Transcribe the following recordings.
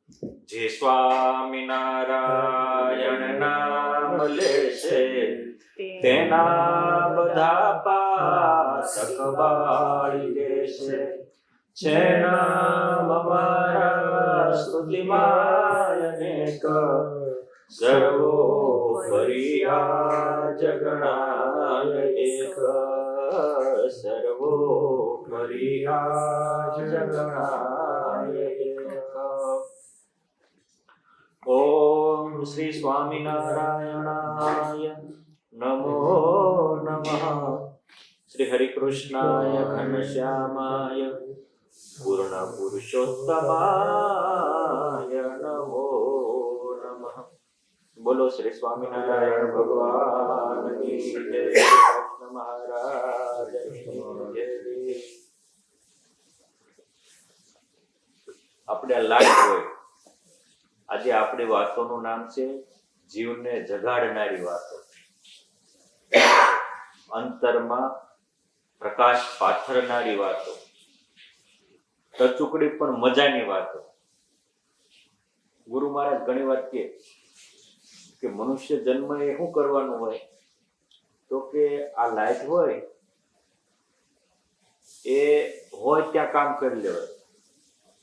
જે સ્વામિનારાયણ નામ લેશે તેના બધા પાતક બાળી દેશે. છે નામ અમારા સ્તુતિમાં અનેક, સર્વોપરી આ જગણાય એક. સર્વોપરી આ જગણાય એક. ઓમ શ્રી સ્વામિનારાયણાય નમો નમઃ. શ્રી હરિકૃષ્ણાય ઘનશ્યામાય પૂર્ણ પુરુષોત્તમાય નમો નમઃ. બોલો શ્રી સ્વામિનારાયણ ભગવાન કી જય. કૃષ્ણ મહારાજ કી જય. આપણે લાઈફ હોય, આજે આપણી વાતોનું નામ છે જીવને જગાડનારી વાતો, અંતરમાં પ્રકાશ પાથરનારી વાતો, ટચુકડી પણ મજાની વાતો. ગુરુ મહારાજ ઘણી વાત કહે કે મનુષ્ય જન્મ એ શું કરવાનું હોય, તો કે આ લાઈફ હોય એ હોય ત્યાં કામ કરી લેવાય,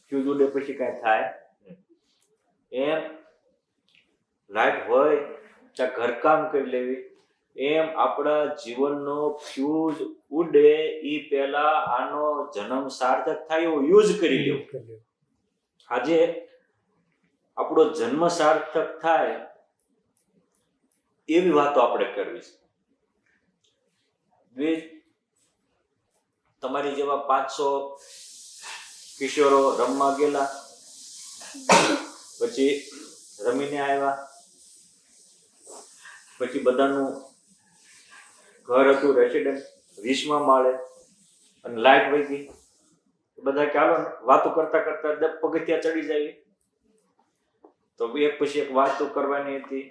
ફ્યુઝ ઉડે પછી કાંઈ થાય. એમ લાઈટ હોય ત્યાં ઘરકામ કરી લેવી, એમ આપણા જીવનનો ફ્યુઝ ઉડે એ પહેલા આનો જન્મ સાર્થક થાય એવો યુઝ કરી લેવો. આજે આપણો જન્મ સાર્થક થાય એવી વાતો આપણે કરવી છે. તમારી જેવા 500 કિશોરો રમવા ગયેલા, પછી રમીને આવ્યા, પછી બધાનું ઘર હતું રેસિડેન્ટ 20મા માળે અને લાઈટ વહી ગઈ. બધા ચાલો વાતો કરતા કરતા પગથિયા ચડી જાય. તો એક પછી એક વાતો કરવાની હતી.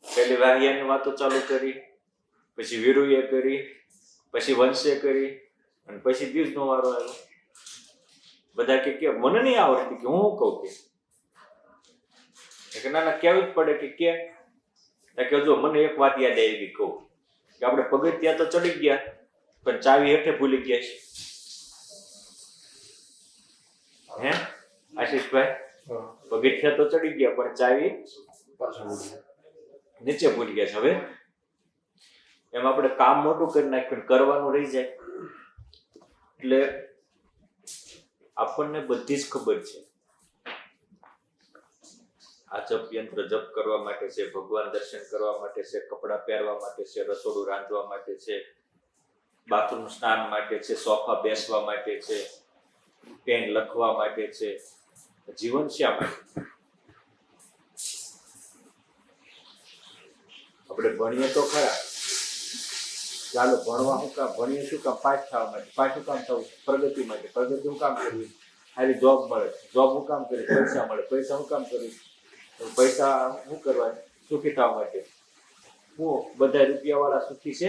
પેલી વાહિયાની વાતો ચાલુ કરી, પછી વીરુએ કરી, પછી વંશે કરી, અને પછી દિવસનો વારો આવ્યો. બધા કે મને નહીં આવડતી, કે હું કહું કે ના ના કેવું જ પડે કે જો મને એક વાત યાદ આવી કહું કે આપણે પગથિયા તો ચડી ગયા પણ ચાવી હેઠે ભૂલી ગયા છે. હે આશીષભાઈ, પગથિયા તો ચડી ગયા પણ ચાવી નીચે ભૂલી ગયા છે. હવે એમ આપણે કામ મોટું કરી નાખ્યું, કરવાનું રહી જાય. એટલે આપણને બધી જ ખબર છે આ જપ યંત્ર જપ કરવા માટે છે, ભગવાન દર્શન કરવા માટે છે, કપડાં પહેરવા માટે છે, રસોડું રાંધવા માટે છે, બાથરૂમ સ્નાન માટે છે, સોફા બેસવા માટે છે, પેન લખવા માટે છે. જીવન શા માટે? આપણે ભણીએ તો ખરા, ચાલો ભણવા શું કામ ભણીએ, શું કામ? પાસ થવા માટે. પાસ શું કામ થવું? પ્રગતિ માટે. પ્રગતિ શું કામ કરવી? સારી જોબ મળે. જોબ શું કામ કરવી? પૈસા મળે. પૈસા શું કામ કરવી? પૈસા શું કરવા? સુખી થવા માટે. હું બધા રૂપિયા વાળા સુખી છે?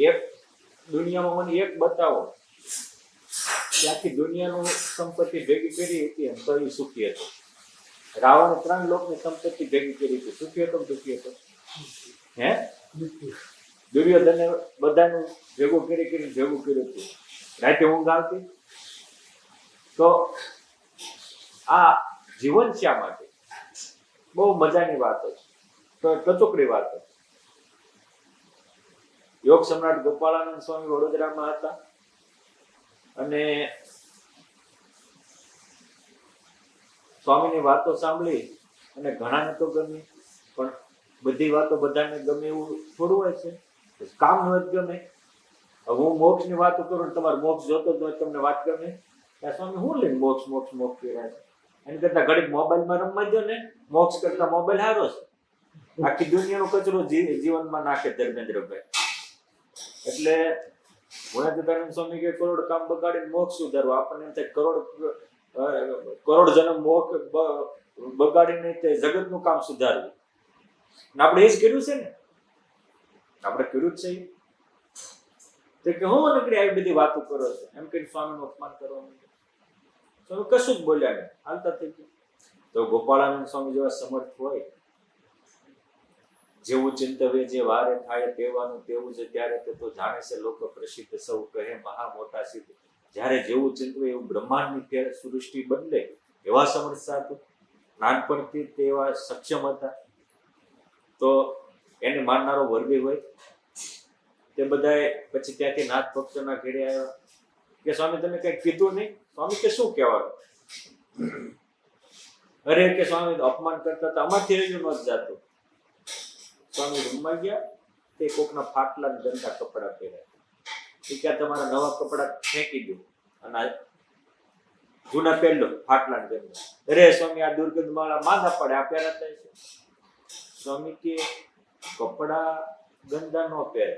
એક દુનિયામાં મને એક બતાવો કે આખી દુનિયાનું સંપત્તિ ભેગી કરી હતી તો એ સુખી હતો. રાવણે 3 લોકની સંપત્તિ ભેગી કરી હતી, સુખી હતો કે દુખી હતો? હે? દુર્યોધને બધાનું ભેગું કરી ભેગું કર્યું હતું, રાતે ઊંઘ આવતી? તો આ જીવન શા માટે? બહુ મજાની વાતો છે, તો ટચુકડી વાતો. યોગ સમ્રાટ ગોપાળાનંદ સ્વામી વડોદરામાં હતા અને સ્વામીની વાતો સાંભળી અને ઘણાને તો ગમી, પણ બધી વાતો બધાને ગમે એવું થોડું હોય છે. કામ ન જ ગમે. હું મોક્ષની વાતો કરું, તમારે મોક્ષ જોતો જ હોય, તમને વાત ગમે? સ્વામી હું લઈને મોક્ષ કર્યા છે? એની કરતા ઘડીક મોબાઈલમાં રમવા દો ને, મોક્ષ કરતા મોબાઈલ સારો છે. આખી દુનિયાનો કચરો જીવનમાં નાખે ધર્મેન્દ્રભાઈ. એટલે ગુણાતીતાનંદ સ્વામી કે કરોડ કામ બગાડીને મોક્ષ સુધારવો. આપણને એમ થાય કરોડ જન્મ મોક્ષ બગાડીને તે જગતનું કામ સુધારવું. આપણે એ જ કર્યું છે ને, આપણે કર્યું જ છે. તો કે હું નકરી આવી બધી વાતો કરો છો એમ કઈ સ્વામીનું અપમાન કરવાનું. સ્વામી કશું જ બોલ્યા નહીં, હાલતા થઈ ગયા. તો ગોપાળાનંદ સ્વામી જેવા સમર્થ હોય, જેવું ચિંતવે જે વારે થાય તેવાનું તેવું છે, ત્યારે તે તો જાણે છે લોકો પ્રસિદ્ધ સૌ કહે મહા મોટા સિદ્ધ. જ્યારે જેવું ચિંતવે એવું બ્રહ્માંડની સૃષ્ટિ બદલે એવા સમર્થ સાધુ, નાનપણથી તેવા સક્ષમ હતા. તો એને માનનારો વર્ગી હોય તે બધાએ પછી ત્યાંથી નાથ ભક્તોના ઘેરે આવ્યા કે સ્વામી તમે કઈ કીધું નહીં. સ્વામી કે શું કહેવાનું? અરે કે સ્વામી અપમાન કરતા હતા, અમારથી રહ્યું નથી જાતું. સ્વામી રૂમમાં ગયા, તે કોકના ફાટલા ગંદા કપડા પહેર્યા. એ ક્યાં તમારા નવા કપડા ફેંકી દો અને જૂના પહેરલો ફાટલા ગંદા. અરે સ્વામી આ દુર્ગંધ માળા માંદા પડે, આ પહેરાતા છે. સ્વામી કે કપડા ગંદા ન પહેરે,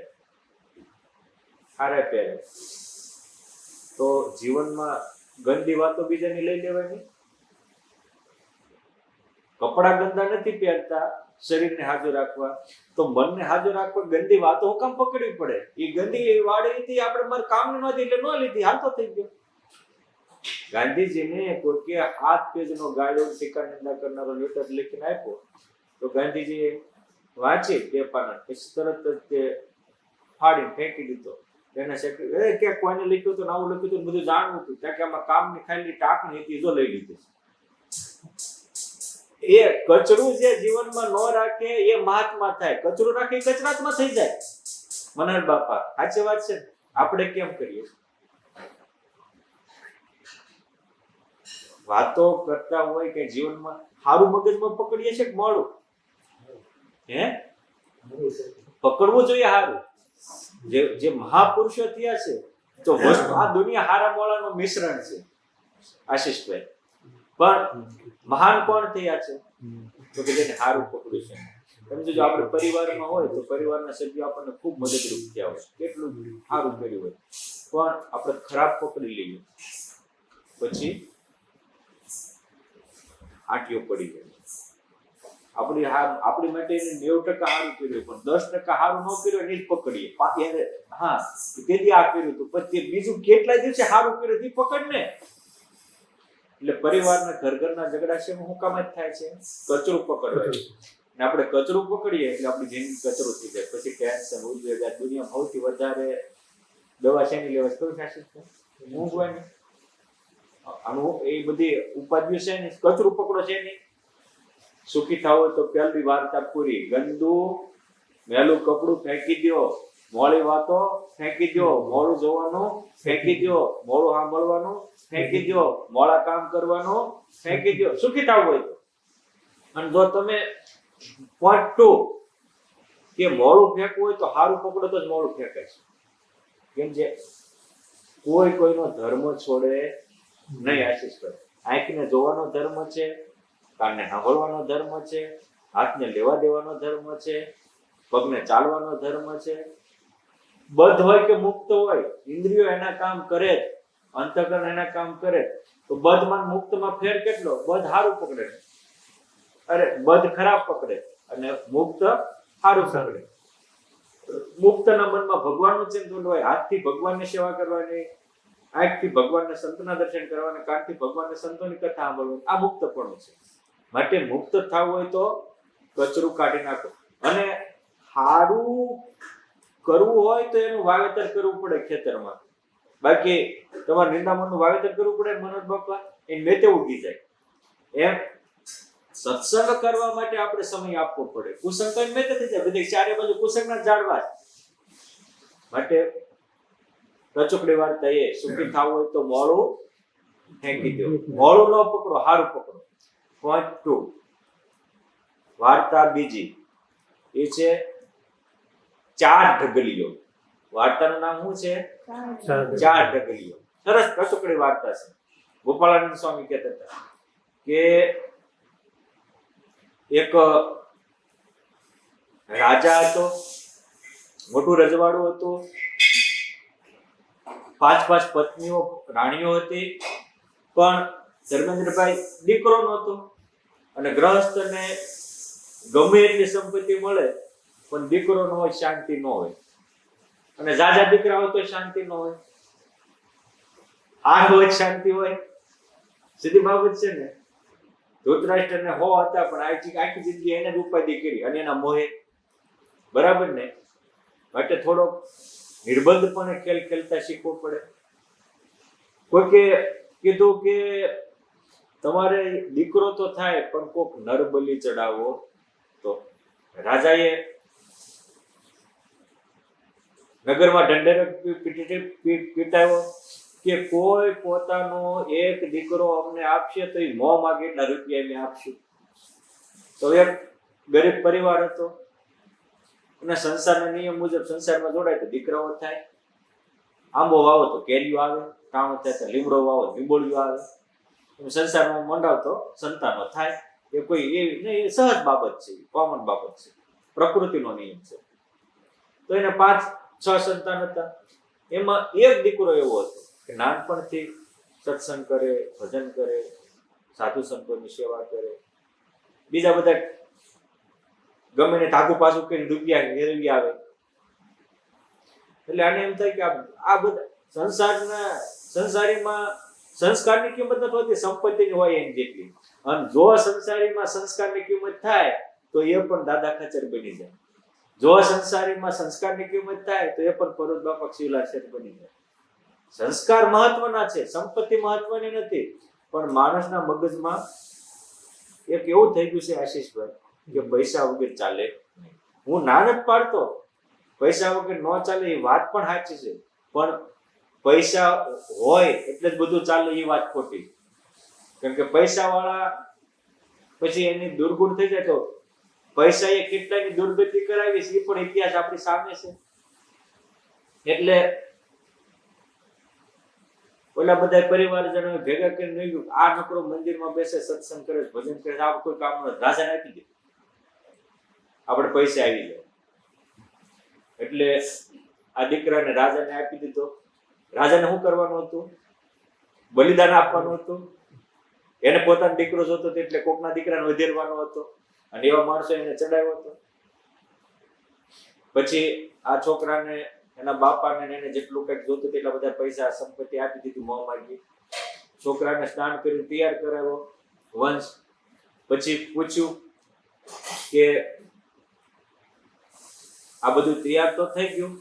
સારા પહેરે. તો જીવનમાં ગંદી વાતો બીજાની લઈ લેવાની. કપડા ગંદા નથી પહેરતા શરીરને હાજર રાખવા, તો મનને હાજર રાખવા ગંદી વાતો હુકામ પકડવી પડે? એ ગંદી વાળી હતી આપણે મારે કામ નથી એટલે ન લીધી, હાલતો થઈ ગયો. ગાંધીજીને કોઈકે 7 પેજનો ગાળો ટીકા નિંદા કરનારો લેટર લખીને આપ્યો, તો ગાંધીજીએ વાંચી બે પાના પછી તરત જ તે ફાડીને ફેંકી દીધો. એને સેક્રેટરી કે કોઈને લખ્યું તો આવું લખ્યું તો બધું જાણવું હતું, ત્યાં કે આમાં કામની ખાલી ટાંકણી હતી જો લઈ લીધી. એ કચરું જે જીવનમાં ન રાખે એ મહાત્મા થાય, કચરું રાખે એ કચરાતમાં થઈ જાય. મનહર બાપા સાચી વાત છે. આપણે કેમ કરીએ? વાતો કરતા હોય કે જીવનમાં સારું મગજમાં પકડીએ છે કે મોડું? હે પકડવું જોઈએ સારું. જે મહાપુરુષો થયા છે તો વસ્તુ આ દુનિયા હારા મોળાનું મિશ્રણ છે આશીષભાઈ. પણ મહાન કોણ થયા છે? તો કે જેને સારું પકડ્યું છે. સમજો જો આપણે પરિવારમાં હોય તો પરિવારના સભ્યો આપણને ખૂબ મદદરૂપ થયા હોય, કેટલું સારું કર્યું હોય, પણ આપણે ખરાબ પકડી લઈએ પછી આંટીઓ પડી જાય. આપણી માટે 90% સારું કર્યું પણ 10% સારું ન કર્યું એને જ પકડીએ. હા તેથી આ કર્યું હતું પછી બીજું કેટલાય દિવસે સારું કર્યું તે પકડ ને. એટલે પરિવારના ઘરના ઝઘડા છે હું કામ જ થાય છે? કચરું પકડવા. ને આપણે કચરું પકડીએ એટલે આપણી જિંદગી કચરું થઈ જાય. પછી ટેન્શન ઉદ્વેગ. આ દુનિયામાં સૌથી વધારે દવા શેની લેવા ખબર થશે? ઊંઘવાની. આનું એ બધી ઉપાધિઓ છે ને કચરું પકડો છે નહીં. સુખી થાવ તો પહેલી વાર્તા પૂરી. ગંદુ મેલું કપડું ફેંકી દો, મોડી વાતો ફેંકી દો, મોડું જોવાનું ફેંકી દો, મોડું સાંભળવાનું ફેંકી દો, મોડા કામ કરવાનું ફેંકી દો. સુખી થાવ હોય તો. અને જો તમે point 2 કે મોડું ફેંકવું હોય તો સારું પકડો તો જ મોડું ફેંકે છે. કેમ છે? કોઈ કોઈનો ધર્મ છોડે નહીં આશીષભાઈ. આંખને જોવાનો ધર્મ છે, કાનને સાંભળવાનો ધર્મ છે, હાથને લેવા દેવાનો ધર્મ છે, પગને ચાલવાનો ધર્મ છે. બધ હોય કે મુક્ત હોય, ઇન્દ્રિયો એના કામ કરે, અંતઃકરણ એના કામ કરે. તો બધમાં મુક્તમાં ફેર કેટલો? બધ સારું પકડે, અરે બધ ખરાબ પકડે અને મુક્ત સારું પકડે. મુક્તના મનમાં ભગવાનનું ચિંતન હોય, હાથથી ભગવાનની સેવા કરવાની, આંખથી ભગવાનના સંતના દર્શન કરવાના, કાનથી ભગવાનના સંતોની કથા સાંભળવાની. આ મુક્તપણું છે. માટે મુક્ત થવું હોય તો કચરું કાઢી નાખો. અને સારું કરવું હોય તો એનું વાવેતર કરવું પડે ખેતરમાં. બાકી તમારે નિંદામણનું વાવેતર કરવું પડે મનોજ બાપા, એ મેતે ઉગી જાય. એમ સત્સંગ કરવા માટે આપણે સમય આપવો પડે. કુસંગ તો મેતે થઈ જાય. બધી ચારે બાજુ કુસંગના ઝાડવા. માટે રચોકડી વાર્તા એ સુખી થવું હોય તો મોળું ફેંકી દો. મોળું ન પકડો, સારું પકડો. point 2 વાર્તા બીજી એ છે ચાર ઢગલીઓ. વાર્તાનું નામ શું છે? ચાર ઢગલીઓ. સરસ રચોકડી વાર્તા છે. ગોપાળાનંદ સ્વામી કહેતા હતા કે એક રાજા હતો, મોટું રજવાડું હતું, 5 પત્નીઓ રાણીઓ હતી, પણ ધર્મેન્દ્રભાઈ દીકરો નહોતો. અને ગ્રહસ્થને ગમે એટલી સંપત્તિ મળે પણ દીકરો ન હોય શાંતિ ન હોય. અને જાજા દીકરા હોય તો શાંતિ ન હોય. 8 હોય શાંતિ હોય, સીધી બાબત છે ને. ધૃતરાષ્ટ્રને 100 હતા પણ આખી જિંદગી એને જ ઉપાધિ કરી અને એના મોહે. બરાબર ને? માટે થોડો નિર્બંધપણે ખેલ ખેલતા શીખવો પડે. કોઈકે કીધું કે તમારે દીકરો તો થાય પણ કોક નર બલિ ચડાવો. તો રાજાએ નગરમાં ઢંઢેરો પીટાયો કે કોઈ પોતાનો એક દીકરો અમને આપશે તો એ મોં માગે એટલા રૂપિયા અમે આપશું. તો એક ગરીબ પરિવાર હતો અને સંસારના નિયમ મુજબ સંસારમાં જોડાય તો દીકરાઓ થાય. આંબો વાવો તો કેરીઓ આવે, ટાણો થાય તો લીમડો વાવો લીંબોળીઓ આવે. સંસારમાં મંડાવ તો સંતાનો થાય. એ કોઈ એવી નહીં, એ સહજ બાબત છે, કોમન બાબત છે, પ્રકૃતિનો નિયમ છે. તો એને 5-6 સંતાન હતા. એમાં એક દીકરો એવો હતો કે નાનપણથી સત્સંગ કરે, ભજન કરે, સાધુ સંતોની સેવા કરે. બીજા બધા ગમે ને ધાકુ પાછું કરીને રૂપિયા મેળવી આવે. એટલે આને એમ થાય કે આ બધા સંસારીમાં સંસ્કારની કિંમત નથી હોતી, સંપત્તિની હોય એની જેટલી. અને જો સંસારીમાં સંસ્કારની કિંમત થાય તો એ પણ દાદા ખચર બની જાય. જો સંસારીમાં સંસ્કારની કિંમત થાય તો એ પણ પરોત બાપક શિવલાક્ષર બની જાય. સંસ્કાર મહત્વના છે, સંપત્તિ મહત્વની નથી. પણ માણસના મગજમાં એક એવું થઈ ગયું છે આશીષભાઈ કે પૈસા વગર ચાલે નહીં. હું ના નથી પાડતો પૈસા વગર ન ચાલે, એ વાત પણ સાચી છે. પણ પૈસા હોય એટલે જ બધું ચાલે એ વાત ખોટી. કેમ કે પૈસા વાળા પછી એની દુર્ગુણ થઈ જાય તો પૈસા એ કેટલાની દુર્ગતિ કરાવી છે એ પણ ઇતિહાસ આપણી સામે છે. એટલે ઓલા બધા પરિવારજનો ભેગા કરીને આ નકરો મંદિરમાં બેસે, સત્સંગ કરે, ભજન કરે, આ કોઈ કામ ન. રાજાને આપી દે, આપણે પૈસા આવી જાય. એટલે આ દીકરાને રાજાને આપી દીધો. રાજાને શું કરવાનું હતું? બલિદાન આપવાનું હતું. એને પોતાનો દીકરો જોતો હતો એટલે કોકના દીકરાને વધેરવાનો હતો અને એવા માણસો એને ચડાવ્યો હતો. પછી આ છોકરાને એના બાપાને એને જેટલું કંઈક જોતું એટલા બધા પૈસા સંપત્તિ આપી દીધું મોં માગી. છોકરાને સ્નાન કરી તૈયાર કરાવ્યો વંશ. પછી પૂછ્યું કે આ બધું તૈયાર તો થઈ ગયું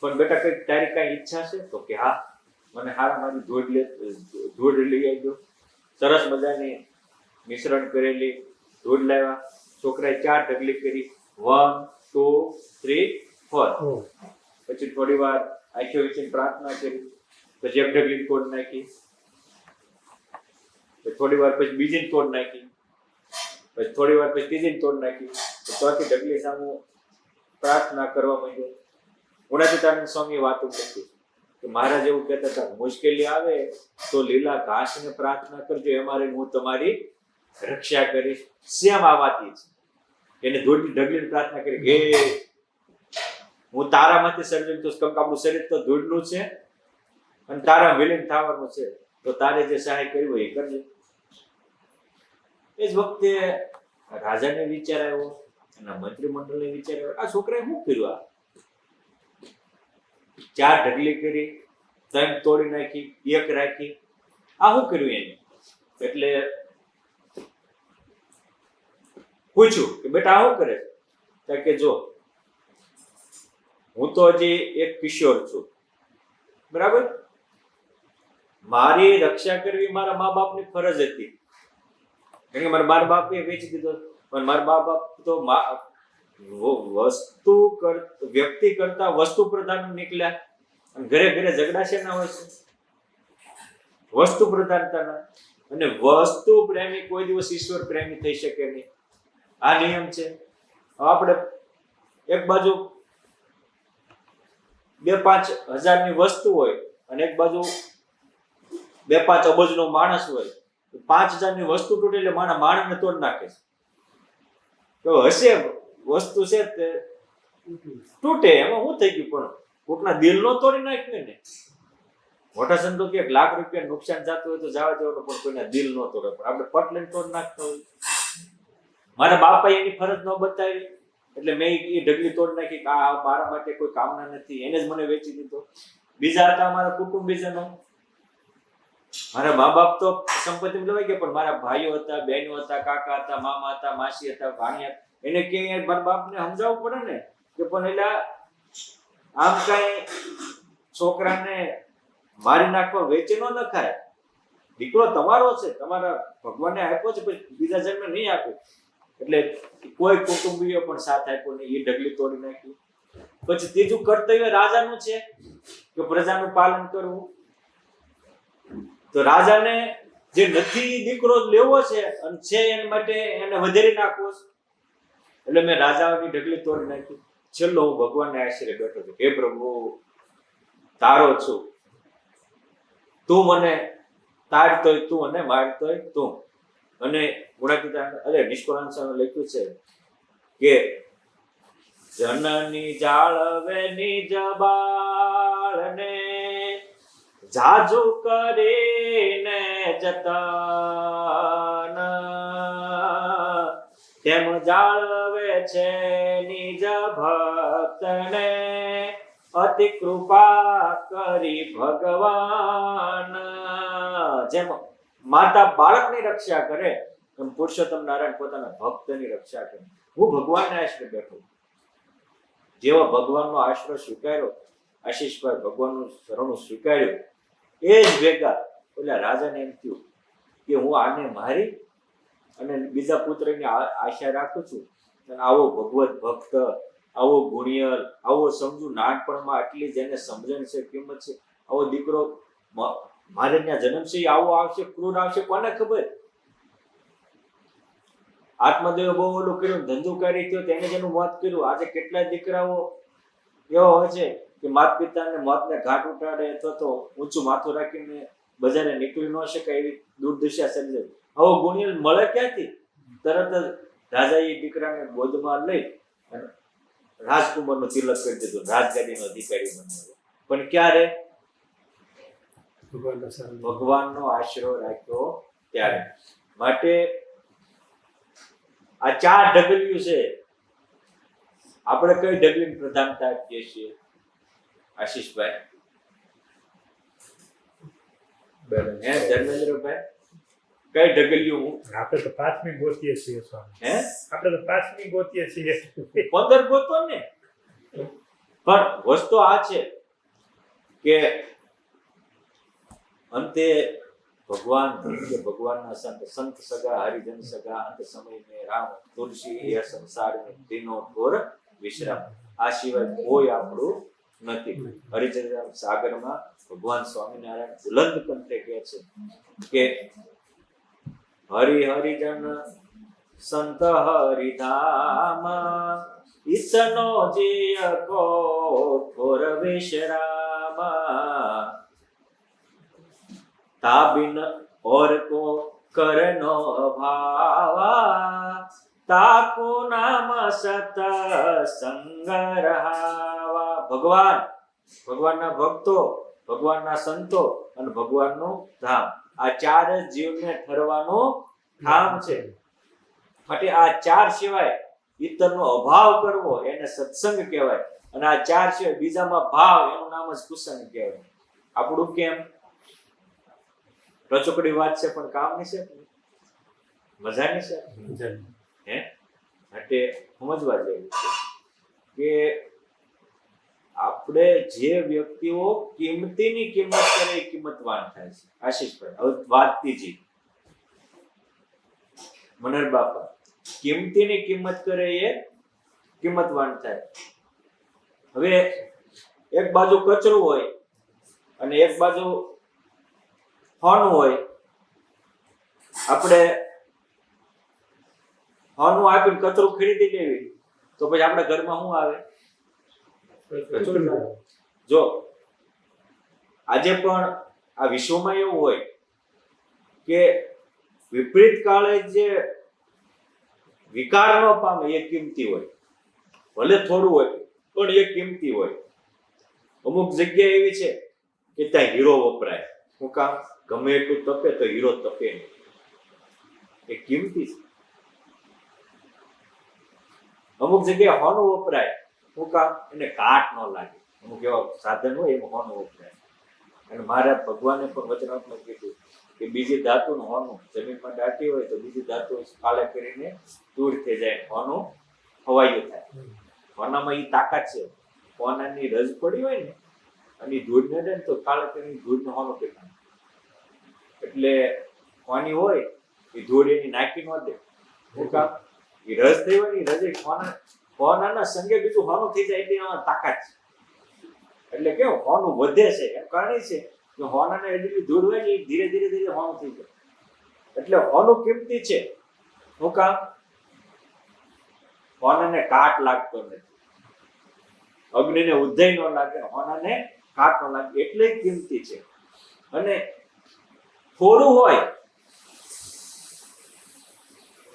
પણ બેટા કઈક તારી કઈ ઈચ્છા છે? તો કે હા, મને હારા મારી ધૂળ લઈ આવજો. સરસ મજાની મિશ્રણ કરેલી ધૂળ લાવ્યા. છોકરાએ 4 ઢગલી કરી, 1 2 3 4. પછી થોડી વાર આંખો વીંચીને પ્રાર્થના કરી. પછી એક ઢગલી તોડ નાખી. પછી થોડી વાર પછી બીજી તોડ નાખી. પછી થોડી વાર પછી ત્રીજી તોડ નાખી. ચોથી ઢગલી સામે પ્રાર્થના કરવા માંડ્યો. ગુણાતીતાનંદ સ્વામી વાતો કરતી કે મહારાજ એવું કહેતા હતા, મુશ્કેલી આવે તો લીલા ઘાસને પ્રાર્થના કરજો, એમાં હું તમારી રક્ષા કરીશ. શ્યામ આ વાતી છે. એને ધૂળની ઢગલીને પ્રાર્થના કરી, હે હું તારામાંથી સર્જન તો આપણું શરીર તો ધૂળનું છે અને તારા વિલીન થવાનું છે, તો તારે જે સહાય કરી હોય એ કરજે. એ જ વખતે રાજાને વિચાર આવ્યો, એના મંત્રીમંડળને વિચાર આવ્યો, આ છોકરાએ શું કર્યું? આ 4 ઢગલી કરી, 3 તોડી નાખી, 1 રાખી, આ શું કર્યું એને? એટલે પૂછ્યું કે બેટા આ શું કરે? કે જો હું તો હજી એક કિશોર છું, બરાબર? મારી રક્ષા કરવી મારા મા બાપની ફરજ હતી. કારણ કે મારા બાર બાપે વેચી દીધો, પણ મારા મા બાપ તો વ્યક્તિ કરતા વસ્તુ પ્રધાન નીકળ્યા. અને ઘરે ઘરે ઝઘડા છે ના હોય છે વસ્તુ પ્રધાનતાના. અને વસ્તુ પ્રેમી કોઈ દિવસ ઈશ્વર પ્રેમી થઈ શકે નહીં. આ નિયમ છે. આપણે એક બાજુ 2-5 હજારની વસ્તુ હોય અને એક બાજુ 2-5 અબજનો માણસ હોય, 5000ની વસ્તુ તૂટે એટલે માણસને તોડ નાખે છે. તો હશે વસ્તુ છે તે તૂટે, એમાં શું થઈ ગયું? પણ કોકના દિલ નો તોડી નાખ્યું ને. મોટા સંતો કે 1 લાખ રૂપિયા નુકસાન જતું હોય તો જવા દેવાનું, પણ કોઈના દિલ નો તોડે. પણ આપણે પટ લઈને તોડ નાખતા હોય. મારા બાપાએ એની ફરજ ન બતાવી એટલે મેં એ ઢગલી તોડ નાખી. આ મારા માટે કોઈ કામના નથી, એને જ મને વેચી દીધો. બીજા હતા અમારા કુટુંબીજનો, મારા મા બાપ તો સંપત્તિ લેવાય ગયા, પણ મારા ભાઈઓ હતા, બહેનો હતા, કાકા હતા, મામા હતા, માસી હતા, ભાણિયા, એને કે મારા બાપને સમજાવવું પડે ને કે પણ એલા આમ કઈ છોકરાને મારી નાખવા વેચી ન નખાય. દીકરો તમારો છે, તમારા ભગવાને આપ્યો છે, પછી બીજા જન્મે નહીં આપ્યો. એટલે કોઈ કુટુંબીઓ પણ સાથ આપ્યો નહીં, એ ઢગલી તોડી નાખી. પછી ત્રીજું કર્તવ્ય રાજાનું છે કે પ્રજાનું પાલન કરવું. તો રાજાને જે નથી દીકરો લેવો છે અને છે એના માટે એને વધારી નાખવો છે. એટલે મેં રાજાઓની ઢગલી તોડી નાખી. છેલ્લો હું ભગવાનને આશરે બેઠો છું, હે પ્રભુ તારો છું, તું મને તારતોય તું અને મારતોય તું. અને ગુણાતીતા અરે નિષ્કળાંશામાં લખ્યું છે કે જનની જાળવે નિજ બાળને જાજુ કરીને જતન, તેમ જાળવે છે નિજ ભક્તને અતિ કૃપા કરી ભગવાન. જેમ માતા બાળકની રક્ષા કરે એમ પુરુષોત્તમ નારાયણ પોતાના ભક્તની રક્ષા કરે. હું ભગવાનને આશરે બેઠો. જેવો ભગવાનનો આશરો સ્વીકાર્યો, આશીષભાઈ ભગવાનનું શરણું સ્વીકાર્યું, એ જ ભેગા ઓલા રાજાને એમ થયું કે હું આને મારી અને બીજા પુત્રની આશા રાખું છું. અને આવો ભગવત ભક્ત, આવો ગુણિયલ, આવો સમજુ, નાનપણમાં આટલી જેને સમજણ છે, કિંમત છે, આવો દીકરો મારે ત્યાં જન્મ છે, આવો આવશે, ક્રૂર આવશે, કોને ખબર. આત્મદેવે બહુ ઓલું કર્યું, ધંધુકારી થયો, તેને જેનું મોત કર્યું. આજે કેટલાય દીકરાઓ એવા હોય છે કે માતા પિતાને મોતને ઘાટ ઉઠાડે અથવા તો ઊંચું માથું રાખીને બજારે નીકળી ન શકાય એવી દુર્દશા સર્જાય. આવો ગુણિયલ મળે ક્યાંથી? તરત જ રાજાએ દીકરાને ગોદમાં લઈ અને રાજકુમારનું તિલક કરી દીધું, રાજગાદીનો અધિકારી બન્યો. પણ ક્યારે? ભગવાનનો આશરો રાખ્યો ત્યારે. માટે આ ચાર ઢગલિયું છે. આપણે કઈ ઢગલીની પ્રધાનતા આપીએ છીએ આશીષભાઈ? ધર્મેન્દ્રભાઈ કઈ ઢગલિયું? આપણે તો પાંચમી ગોતીએ છીએ સ્વામી. હે આપણે તો પાંચમી ગોતીએ છીએ. 15 ગોતો ને. પણ વસ્તુ આ છે કે અંતે ભગવાન કે ભગવાનના સંત સગા, હરિજન સગા, અંત સમય મેં રામ, તુલસી એ સંસાર મેં તીનો ઘોર વિશ્રામ. આ સિવાય કોઈ આપણું નથી. હરિજન સાગરમાં ભગવાન સ્વામિનારાયણ બુલંદ કંઠે કહે છે કે હરિ હરિજન સંત હરિધામ, ઈસનો જીય કો ઘોર વિશ્રામ, ताबिन और को करनो भावा, ताको नाम सत संग रहावा. ભગવાન, ભગવાનના ભક્તો, ભગવાનના સંતો અને ભગવાનનું ધામ, આ ચાર જ જીવને ઠરવાનું ધામ છે. માટે આ ચાર સિવાય ઈતરનો અભાવ કરવો એને સત્સંગ કહેવાય. અને આ ચાર સિવાય બીજામાં ભાવ, એનું નામ જ કુસંગ કહેવાય. આપણું કેમ? રચોકડી વાત છે પણ કામની છે, મજાની છે. હે માટે સમજવા જેવું છે કે આપણે જે વ્યક્તિઓ કિંમતીની કિંમત કરે એ કિંમતવાન થાય છે. આશીષભાઈ હવે વાત ત્રીજી, મનર બાપા કિંમતીની કિંમત કરે એ કિંમતવાન થાય. હવે એક બાજુ કચરું હોય અને એક બાજુ હોનું હોય. આપણે હોનું આપીને કચરું ખરીદી લેવી તો પછી આપણા ઘરમાં શું આવે? જો આજે પણ આ વિશ્વમાં એવું હોય કે વિપરીત કાળે જે વિકાર ન પામે એ કિંમતી હોય. ભલે થોડું હોય પણ એ કિંમતી હોય. અમુક જગ્યા એવી છે કે ત્યાં હીરો વપરાય. શું કામ? ગમે એટલું તપે તો હીરો તપે નહીં. એ કિંમતી છે. અમુક જગ્યાએ હોનું વપરાય. શું કામ? એને કાટ ન લાગે. અમુક એવા સાધન હોય એમાં હોનું વપરાય. અને મારા ભગવાને પણ વચનાત્મક કીધું કે બીજી ધાતુનું હોનું જમીનમાં દાટી હોય તો બીજી ધાતુ કાલે કરીને દૂર થઈ જાય, હોનું હવાયું થાય. હોનામાં એ તાકાત છે. હોનાની રજ પડી હોય ને અને ધૂળ ન દે ને તો કાલે કરીને ધૂળને હોનું કરી નાખે. એટલે હોની હોય એ ધૂળ એની નાખી ન દે. શું કામ? એ રસ થઈ હોય ને રજે હોનાના સંગે બીજું હોનું થઈ જાય એટલે આમાં તાકાત છે. એટલે કેવું હોનું વધે છે એમ કારણ છે કે હોનાને એટલી ધૂળ હોય ને એ ધીરે ધીરે ધીરે હોનું થઈ જાય. એટલે હોનું કિંમતી છે. શું કામ? હોનાને કાટ લાગતો નથી, અગ્નિને ઉદય ન લાગે, હોનાને કાટ ન લાગે એટલે કિંમતી છે. અને થોડું હોય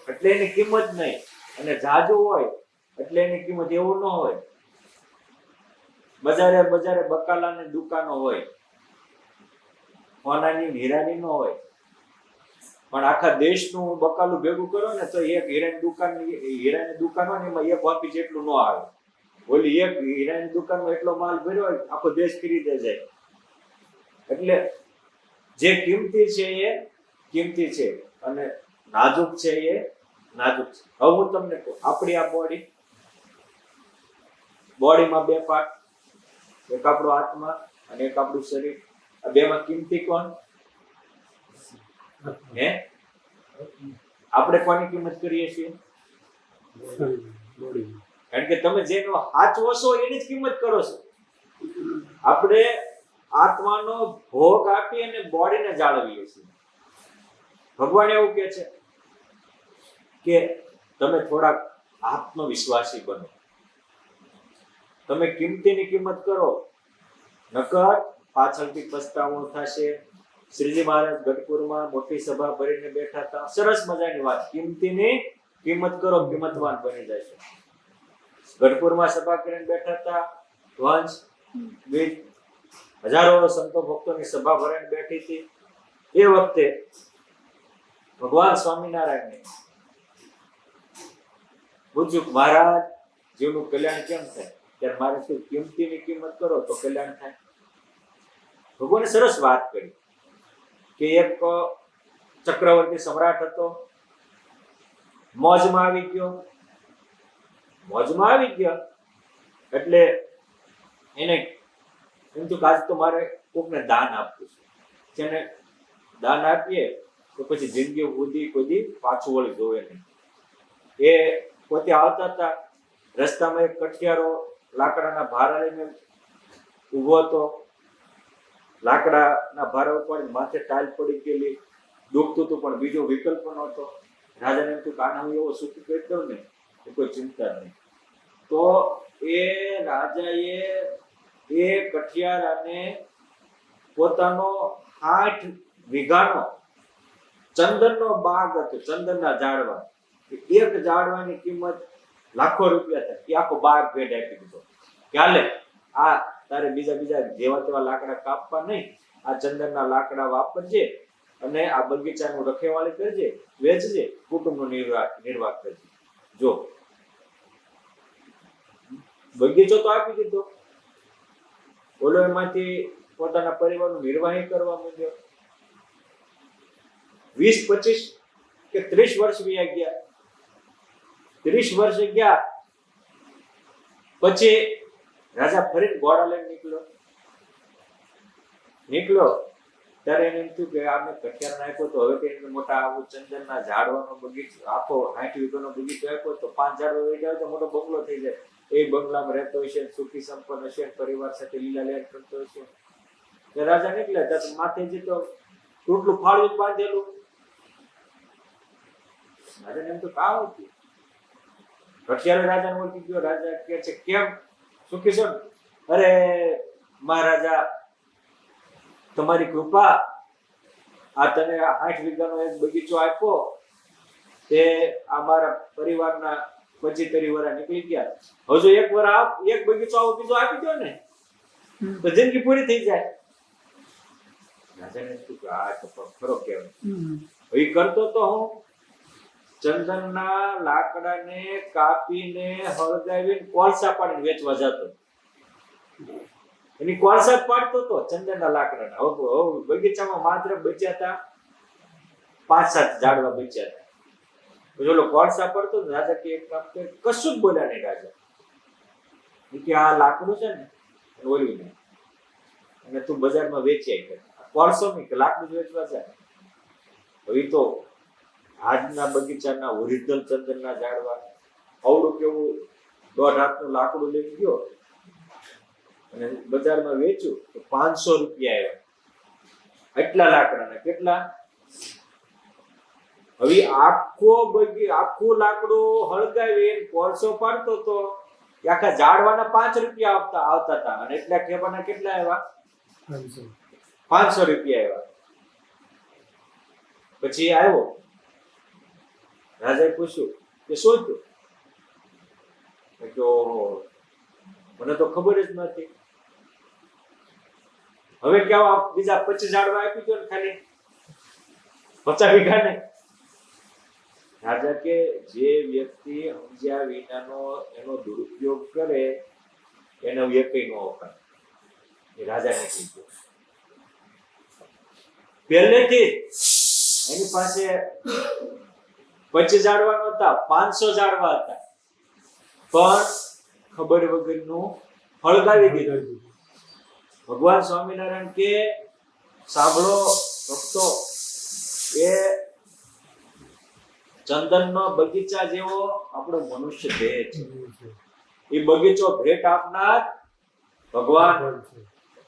એટલે એની કિંમત નહીં, અને જાજુ હોય એટલે એની કિંમત એવું ન હોય. બજારે બજારે બકાલાની દુકાનો હોય, હોનાની હીરાની ન હોય, પણ આખા દેશનું બકાલું ભેગું કરો ને તો એક હીરાની દુકાન હોય ને એમાં એક વાપી જેટલું ન આવે. ઓલી એક હીરાની દુકાનમાં એટલો માલ ભર્યો હોય આખો દેશ ખરીદે જાય. એટલે જે કિંમતી છે એ કિંમતી છે અને નાજુક છે એ નાજુક છે. હવે હું તમને કહું, આપણી આ બોડીમાં બે પાર્ટ, એક આપણો આત્મા અને એક આપણું શરીર. આ બેમાં કિંમતી કોણ? હે? આપણે કોની કિંમત કરીએ છીએ? કારણ કે તમે જેનો હાચવો છો એની જ કિંમત કરો છો. આપણે આત્માનો ભોગ આપી અને બોડીને જાળવીએ છીએ. ભગવાન એવું કહે છે કે તમે થોડાક આત્મવિશ્વાસી બનો, તમે કિંમતીની કિંમત કરો, નકર પાછળથી પસ્તાવો થશે. શ્રીજી મહારાજ ગઢપુરમાં મોટી સભા ભરીને બેઠા હતા. સરસ મજાની વાત, કિંમતીની કિંમત કરો, કિંમતવાન બની જશે. ગઢપુરમાં સભા કરીને બેઠા હતા. વંશ બીજ હજારો સંતો ભક્તોની સભા ભરીને બેઠી હતી. એ વખતે ભગવાન સ્વામિનારાયણને પૂછ્યું, મહારાજ જીવનું કલ્યાણ કેમ થાય? ત્યારે મારે શું કિંમતીની કિંમત કરો તો કલ્યાણ થાય. ભગવાને સરસ વાત કરી કે એક ચક્રવર્તી સમ્રાટ હતો, મોજમાં આવી ગયો એટલે એને એમ તો આજ તો મારે કોકને દાન આપવું છે. જેને દાન આપીએ તો પછી જિંદગી સુધી કોઈ પાછું વળી જોવે નહીં. એ પોતે આવતા હતા, રસ્તામાં એક કઠિયારો લાકડાના ભારા લઈને ઊભો હતો. લાકડાના ભારા ઉપર માથે ટાઈલ પડી ગયેલી, દુખતું હતું પણ બીજો વિકલ્પ નહોતો. રાજાને એમ થયું કે આને હું એવો સુખી કરી દઉં ને તો કોઈ ચિંતા નહીં. તો એ રાજાએ એ કઠિયારાને પોતાનો 60 વીઘાનો ચંદનનો બાગ હતો, ચંદનના ઝાડવા. એક ઝાડવાની કિંમત લાખો રૂપિયા થાય. એ આખો બાગ ભેટ આપી દીધો કે હાલે આ તારે બીજા જેવા તેવા લાકડા કાપવા નહીં, આ ચંદનના લાકડા વાપરજે અને આ બગીચાનું રખેવાળી કરજે, વેચજે, કુટુંબનો નિર્વાહ કરજે. જો બગીચો તો આપી દીધો, ઓલો એમાંથી પોતાના પરિવારનું નિર્વાહ કરવા માંડ્યો. 20, 25 કે 30 વર્ષ વીયા ગયા. 30 વર્ષ ગયા પછી રાજા ફરી ઘોડા લઈને નીકળ્યો ત્યારે એને એમ થયું કે આ મેં કઠિયાર નાખ્યો તો હવે કઈ મોટા આવું ચંદનના ઝાડવાનો બગીચો, આખો 60 વીઘાનો બગીચો આપ્યો તો 5 ઝાડવા વહી જાય તો મોટો બંગલો થઈ જાય. એ બંગલામાં રહેતો હશે, સુખી સંપન્ન હશે, પરિવાર સાથે લીલા લહેર કરતો હશે. રાજા નીકળ્યા ત્યાં માથે જે તો ટૂટલું ફાળું બાંધેલું. રાજાને એમ તો કામ હતું. કઠિયાર રાજાને ઓળખી ગયો. રાજા કહે છે, કેમ સુખી છો? અરે મહારાજા, તમારી કૃપા, આ તને 60 વીઘાનો એક બગીચો આપ્યો તે અમારા પરિવારના 25-30 વર્ષ નીકળી ગયા. હજુ એક બગીચો આવો બીજો આપી દો ને તો જિંદગી પૂરી થઈ જાય. રાજાને આ તો ખરો કહેવાય. એ કરતો તો હું ચંદનના લાકડાને કાપીને હળગાવીને કોલસા પાડીને વેચવા જતો. એની કોલસા પાડતો તો ચંદનના લાકડાના. બગીચામાં માત્ર બચ્યા હતા 5-7 ઝાડવા બચ્યા હતા. પછી ઓલો કોળસા પડતો ને રાજા કે એક કામ કરે, કશું જ બોલ્યા નહીં રાજા. ઈ કે આ લાકડું છે ને ઓલું નહીં, અને તું બજારમાં વેચી આવી કર. કોળસો નહીં કે લાકડું જ વેચવા જાય. હવે ઈ તો આજના બગીચાના ઓરિજિનલ ચંદનના ઝાડવા અવડું કેવું 1.5 હાથનું લાકડું લઈને ગયો અને બજારમાં વેચ્યું તો 500 રૂપિયા આવ્યા. એટલા લાકડાના કેટલા? હવે આખું લાકડું હળગાવી કોળસો પાડતો તો આખા ઝાડવાના 5 રૂપિયા આવતા હતા, અને એટલા ખેપાના કેટલા આવ્યા? 500 રૂપિયા આવ્યા. પછી આવ્યો રાજાએ પૂછ્યું કે શું થયું? તો મને તો ખબર જ નથી. હવે કેવા બીજા 25 ઝાડવા આપી દો ને, ખાલી 50 વીઘા ને. રાજા કે જે વ્યક્તિ સમજ્યા વિનાનો એનો દુરુપયોગ કરે એને વ્યક્તિ ન અપાય. એ રાજાને કીધું. પહેલેથી એની પાસે 25 ઝાડવા નહોતા, 500 ઝાડવા હતા, પણ ખબર વગરનું હળગાવી દીધું. ભગવાન સ્વામિનારાયણ કે સાંભળો ભક્તો, એ ચંદનનો બગીચા જેવો આપણો મનુષ્ય દેહ છે. એ બગીચો ભેટ આપનાર ભગવાન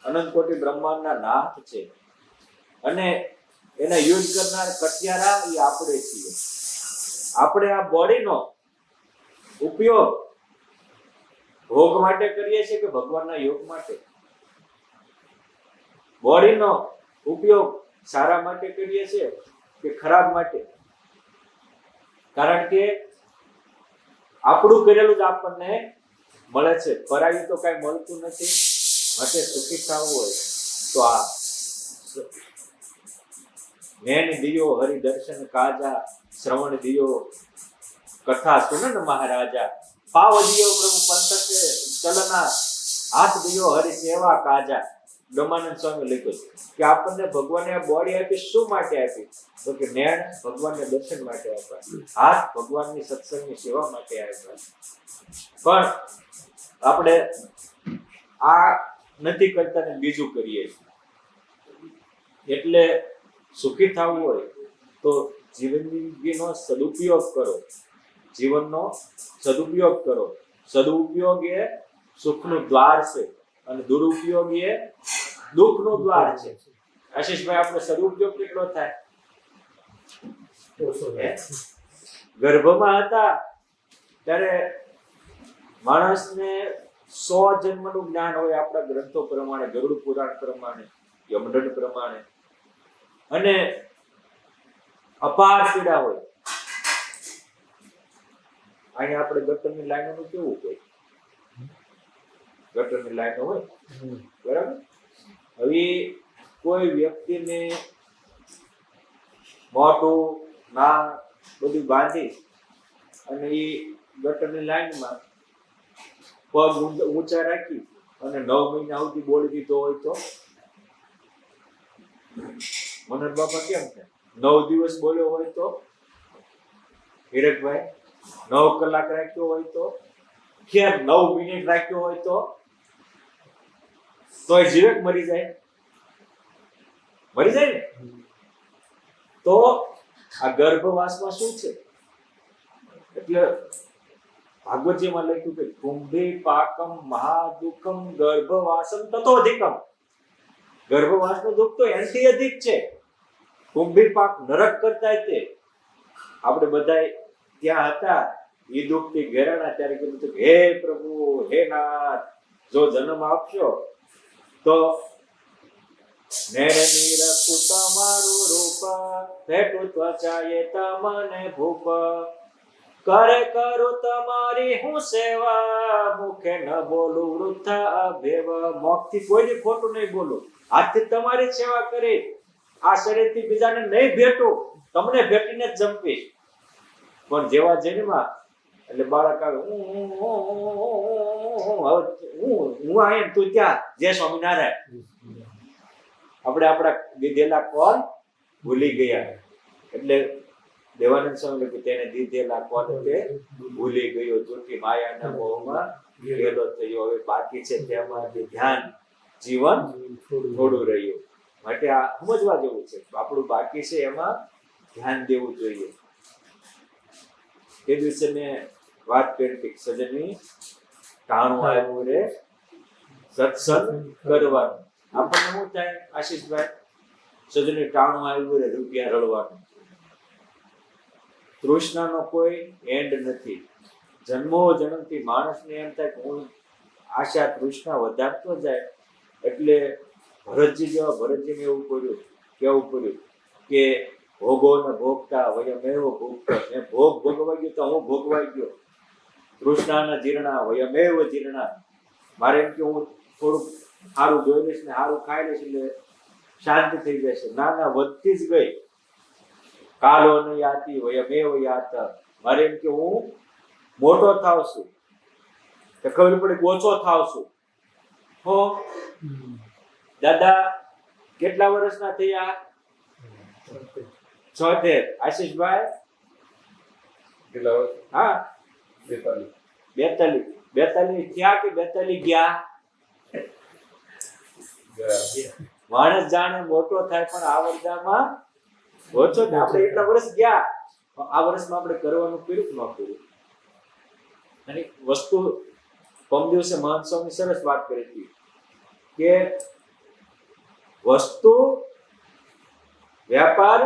અનંત કોટી બ્રહ્માંડના નાથ છે, અને એના યુદ્ધ કરનાર કટિયારા એ આપણે છીએ. આપણે આ બોડીનો ઉપયોગ ભોગ માટે કરીએ છીએ કે ભગવાનના યોગ માટે? બોડીનો ઉપયોગ સારા માટે કરીએ છીએ કે ખરાબ માટે? કારણ કે આપણું કરેલું જ આપણને મળે છે, પરાયું તો કઈ મળતું નથી. માટે સુખી થવું હોય તો આ નૈન દિયો હરિ દર્શન કાજા, શ્રવણ દિયો કથા સુનન મહારાજા, પાવ દિયો પ્રભુ પંથક ચલના, હાથ દિયો હરિ સેવા કાજા. બ્રહ્માનંદ સ્વામી લખ્યું કે આપણને ભગવાને આ બોડી આપી શું માટે આપી? તો કે નૈન ભગવાનને દર્શન માટે આપ્યા, હાથ ભગવાનની સત્સંગની સેવા માટે આપ્યા. પણ આપણે આ નથી કરતા ને બીજું કરીએ છીએ. એટલે સુખી થવું હોય તો જીવનનો સદુપયોગ કરો. જીવનનો સદુપયોગ કરો. સદુપયોગ એ સુખનું દ્વાર છે અને દુરુપયોગ એ દુઃખનું દ્વાર છે. આશીષભાઈ, આપણો સદુપયોગ કેટલો થાય? ગર્ભમાં હતા ત્યારે માણસને 100 જન્મનું જ્ઞાન હોય આપણા ગ્રંથો પ્રમાણે, ગરુડ પુરાણ પ્રમાણે, યમદંડ પ્રમાણે, અને અપાર પીડા હોય. અહીંયા આપણે ગટરની લાઈનોનું કેવું હોય? ગટરની લાઈનો હોય, બરાબર? હવે કોઈ વ્યક્તિને મોઢું, નાક બધું બાંધી અને એ ગટરની લાઈનમાં પગ ઊંચા રાખી અને 9 મહિના સુધી બોલી દીધો હોય તો મનોહર બાપા કેમ થાય? 9 દિવસ બોલ્યો હોય તો? હિરકભાઈ 9 કલાક રાખ્યો હોય તો? કેમ 9 મિનિટ રાખ્યો હોય તો એ જીવક મરી જાય? મરી જાય ને. તો આ ગર્ભવાસમાં શું છે? એટલે ભાગવતજીમાં લખ્યું કે કુંભી પાકમ મહાદુઃખમ ગર્ભવાસમ તતોધિકમ. ગર્ભવાસનું દુઃખ તો એનાથી અધિક છે. કુંભી પાક નરક કરતા તે આપણે બધા ત્યાં હતા, એ દુઃખથી ઘેરાણા ત્યારે કીધું હે પ્રભુ, હે નાથ, જો જન્મ આપશો તો નેણ નિરખું તમારું રૂપ, ભેટું ત્વચાએ તમને ભૂપ, કરે કરું તમારી હું સેવા, મુખે ન બોલું વૃથા અભેવ. મોખથી કોઈની ખોટું નહીં બોલું, હાથથી તમારી સેવા કરી. આ શરીરથી બીજાને નહીં ભેટું, તમને ભેટીને જ જંપીશ. પણ જેવા જન્મા એટલે બાળક આવે, હું આયા તું ત્યાં, જય સ્વામિનારાયણ. આપણે આપણા દીધેલા કોલ ભૂલી ગયા. એટલે દેવાનંદ સ્વામી લખ્યું, તેને દીધેલા કોણ તે ભૂલી ગયો, જૂઠી માયાના મોહમાં ગેલો થયો, હવે બાકી છે તેમાંથી ધ્યાન જીવન થોડું રહ્યું. માટે આ સમજવા જેવું છે, આપણું બાકી છે એમાં ધ્યાન દેવું જોઈએ. તે દિવસે મેં વાત કરી કે સજની ટાણું આવ્યું રે સત્સંગ કરવાનું. આપણને શું થાય આશીષભાઈ? સજની ટાણું આવ્યું રે રૂપિયા રળવાનું. તૃષ્ણાનો કોઈ એન્ડ નથી. જન્મો જન્મથી માણસને એમ થાય કે હું આશા તૃષ્ણા વધારતો જાય. એટલે ભરતજી જેવા ભરતજીને એવું કેવું પડ્યું કે ભોગો ને ભોગતા વયમેવ ભોગતા. મેં ભોગ ભોગવાઈ ગયો તો હું ભોગવાઈ ગયો. તૃષ્ણાના જીર્ણા વયમેવ જીર્ણા. મારે એમ કે હું થોડુંક સારું જોઈ લઈશ ને સારું ખાઈ લઈશ એટલે શાંતિ થઈ જશે. ના ના, વધતી જ ગઈ. કાલો ન યાતી વયમેવ યાત. મારે એમ કે હું મોટો થાવ છું તો ખબર પડે કે ઓછો થાવ છું. હો દાદા કેટલા વર્ષના થયા? 76. આશીષભાઈ કેટલા વર્ષ? હા 42 42 થયા કે 42 ગયા? માણસ જાણે મોટો થાય પણ આ વર્ષમાં ઓછો થાય. આપણે એટલા વર્ષ ગયા, આ વર્ષમાં આપણે કરવાનું કર્યું કે ન કર્યું? અને વસ્તુ પરમ દિવસે મહંત સ્વામી સરસ વાત કરી હતી કે વસ્તુ વ્યાપાર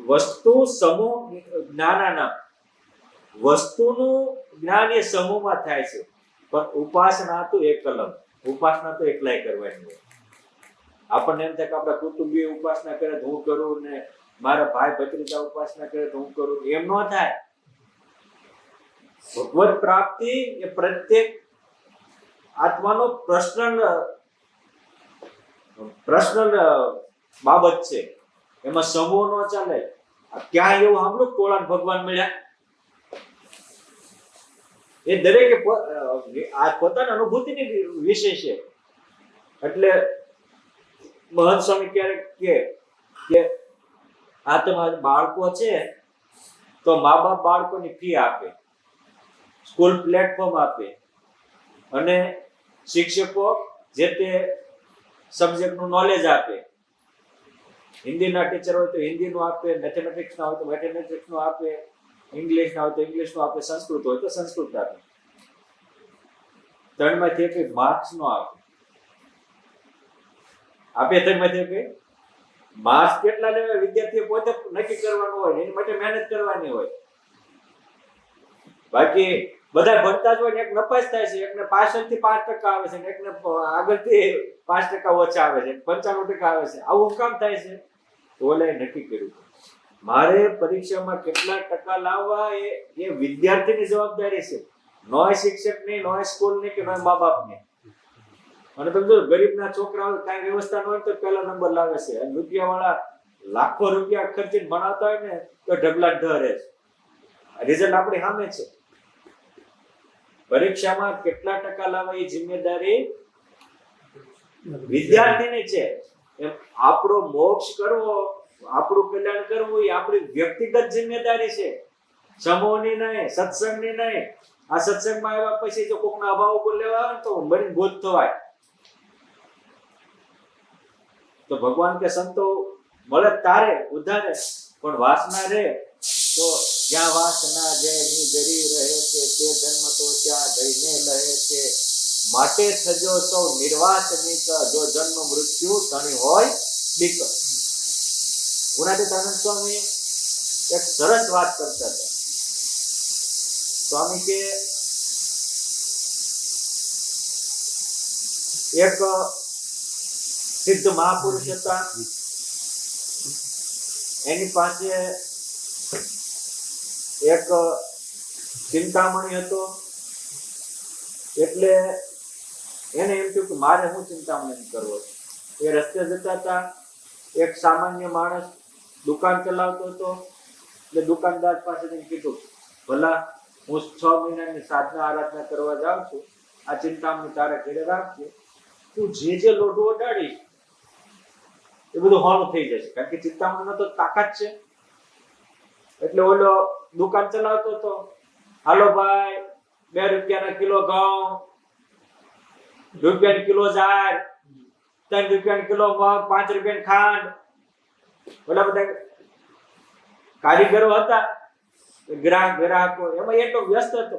વસ્તુ સમૂહ જ્ઞાનના વસ્તુનું જ્ઞાન એ સમૂહમાં થાય છે, પણ ઉપાસના તો એકલમ. ઉપાસના તો એકલાય કરવાની હોય. આપણને એમ થાય કે આપણા કુટુંબીય ઉપાસના કરે તો હું કરું ને મારા ભાઈ ભત્રીજા ઉપાસના કરે તો હું કરું. એમ ન થાય. ભગવત પ્રાપ્તિ એ પ્રત્યેક આત્માનો પર્સનલ બાબત છે. એમાં સમૂહ નો ચાલે. ક્યાં એવું સાંભળ્યું ટોળાને ભગવાન મળ્યા? એ દરેકે આ પોતાની અનુભૂતિની વિષય છે. એટલે મહંત સ્વામી ક્યારેક કે આ તમારા બાળકો છે તો મા બાપ બાળકોની ફી આપે, સ્કૂલ પ્લેટફોર્મ આપે, અને શિક્ષકો જે તે સબ્જેક્ટનું નોલેજ આપે. હિન્દીના ટીચર હોય તો હિન્દીનું આપે, મેથેમેટિક્સના હોય તો મેથેમેટિક્સનું આપે, ઇંગ્લિશના હોય તો ઇંગ્લિશનું આપે, સંસ્કૃત હોય તો સંસ્કૃત આપે. ત્રણમાંથી એક માર્ક્સ નો આપે. ત્રણમાંથી એક માર્ક્સ કેટલા લેવા વિદ્યાર્થીઓ પોતે નક્કી કરવાનું હોય, એની માટે મહેનત કરવાની હોય. બાકી બધા ભણતા જ હોય ને એક નપાસ થાય છે, એકને પાછળથી 5% આવે છે, એકને આગળથી 5% ઓછા આવે છે, 95% આવે છે. આવું કામ થાય છે? તો ઓલે નક્કી કર્યું મારે પરીક્ષામાં કેટલા ટકા લાવવા એ વિદ્યાર્થીની જવાબદારી છે. નોય શિક્ષકની, નોય સ્કૂલની કે નોય મા બાપની. અને તમે જો ગરીબના છોકરાઓ કાંઈ વ્યવસ્થા ન હોય તો પહેલા નંબર લાવે છે. અને રૂપિયાવાળા લાખો રૂપિયા ખર્ચીને ભણાવતા હોય ને તો ઢગલા ઢરે છે. રિઝલ્ટ આપણી સામે છે. પરીક્ષામાં કેટલા ટકા લાવવા એ જિમ્મેદારી વિદ્યાર્થીની છે. એમ આપણો મોક્ષ કરવો, આપણું કલ્યાણ કરવું એ આપણી વ્યક્તિગત જિમ્મેદારી છે. સમૂહની નહીં, સત્સંગની નહીં. આ સત્સંગમાં આવ્યા પછી જો કોકના અભાવ ઉપર લેવા આવે તો મરીને ગોત થવાય. તો ભગવાન કે સંતો મળે તારે ઉધારે, પણ વાસના રે તો જ્યાં વાસના જેની ગરી રહે છે તે જન્મ તો ત્યાં જઈને લહે છે. માટે થજો સૌ નિર્વાસનિક, જો જન્મ મૃત્યુ તણી હોય બીક. ગુણાતીતાનંદ સ્વામી એક સરસ વાત કરતા હતા. સ્વામી કે એક સિદ્ધ મહાપુરુષ હતા, એની પાસે એક ચિંતામણી હતો. એટલે એને એમ થયું કે મારે શું ચિંતામણી કરવો છે. એ રસ્તે જતા હતા, એક સામાન્ય માણસ દુકાન ચલાવતો હતો. એટલે દુકાનદાર પાસે કીધું, ભલા હું 6 મહિનાની સાધના આરાધના કરવા જાઉં છું, આ ચિંતામણી તારે ઘરે રાખજે, તું જે લોઢું ઓડાડીશ એ બધું હોનું થઈ જશે, કારણ કે ચિંતામણીમાં તો તાકાત છે. એટલે ઓલો દુકાન ચલાવતો હતો, હાલો ભાઈ 2 રૂપિયાના કિલો ઘઉં, રૂપિયાની કિલો ઝાર, 3 રૂપિયાની કિલો મગ, 5 રૂપિયાની ખાંડ. ઓલા બધા કારીગરો હતા, ગ્રાહકો, એમાં એટલો વ્યસ્ત હતો.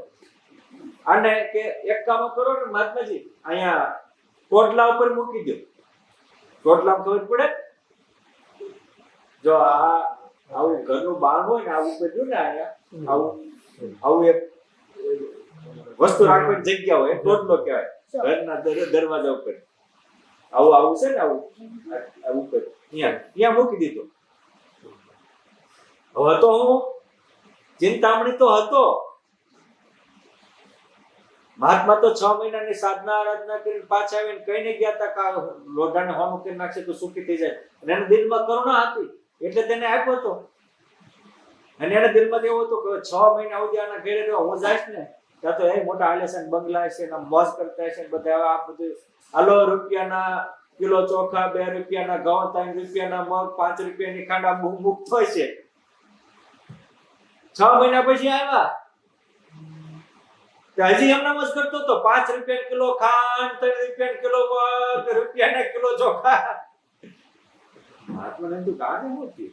અને કે એક કામ કરો ને મહાત્માજી, અહીંયા ટોટલા ઉપર મૂકી દો. ટોટલામાં ખબર પડે, જો આવું ઘરનું બાણ હોય ને, આવું કર્યું ને, અહીંયા આવું એક વસ્તુ રાખવાની જગ્યા હોય, ટોટલો કહેવાય. ઘરના દરવાજા ઉપર આવું છે ને, આવું ઉપર ત્યાં મૂકી દીધો. હવે તો હું ચિંતામણી તો હતો. મહાત્મા તો 6 મહિનાની સાધના આરાધના કરીને પાછા આવીને કહીને ગયા હતા કે લોઢાને હોનું કરી નાખશે તો સુખી થઈ જાય. અને એના દિલમાં કરુણા હતી એટલે તેને આપ્યો હતો. અને એના દિલમાં એવું હતું કે 6 મહિના સુધી આના ઘરે રહ્યો, હું જઈશ ને ત્યાં તો એ મોટા આલેશન બંગલા છે ને, મોજ કરતા છે ને, બધા આ બધું હાલો રૂપિયાના કિલો ચોખા, 2 રૂપિયાના ઘઉં, 3 રૂપિયાના મગ, 5 રૂપિયાની ખાંડ, આ મુક્ત હોય છે. 6 મહિના પછી આવ્યા હજી એમના મસ્ત કરતો તો 5 રૂપિયા કિલો ખાંડ, 3 રૂપિયા કિલો મગ, રૂપિયાના કિલો ચોખા. મહાત્માને તો કાને મોટી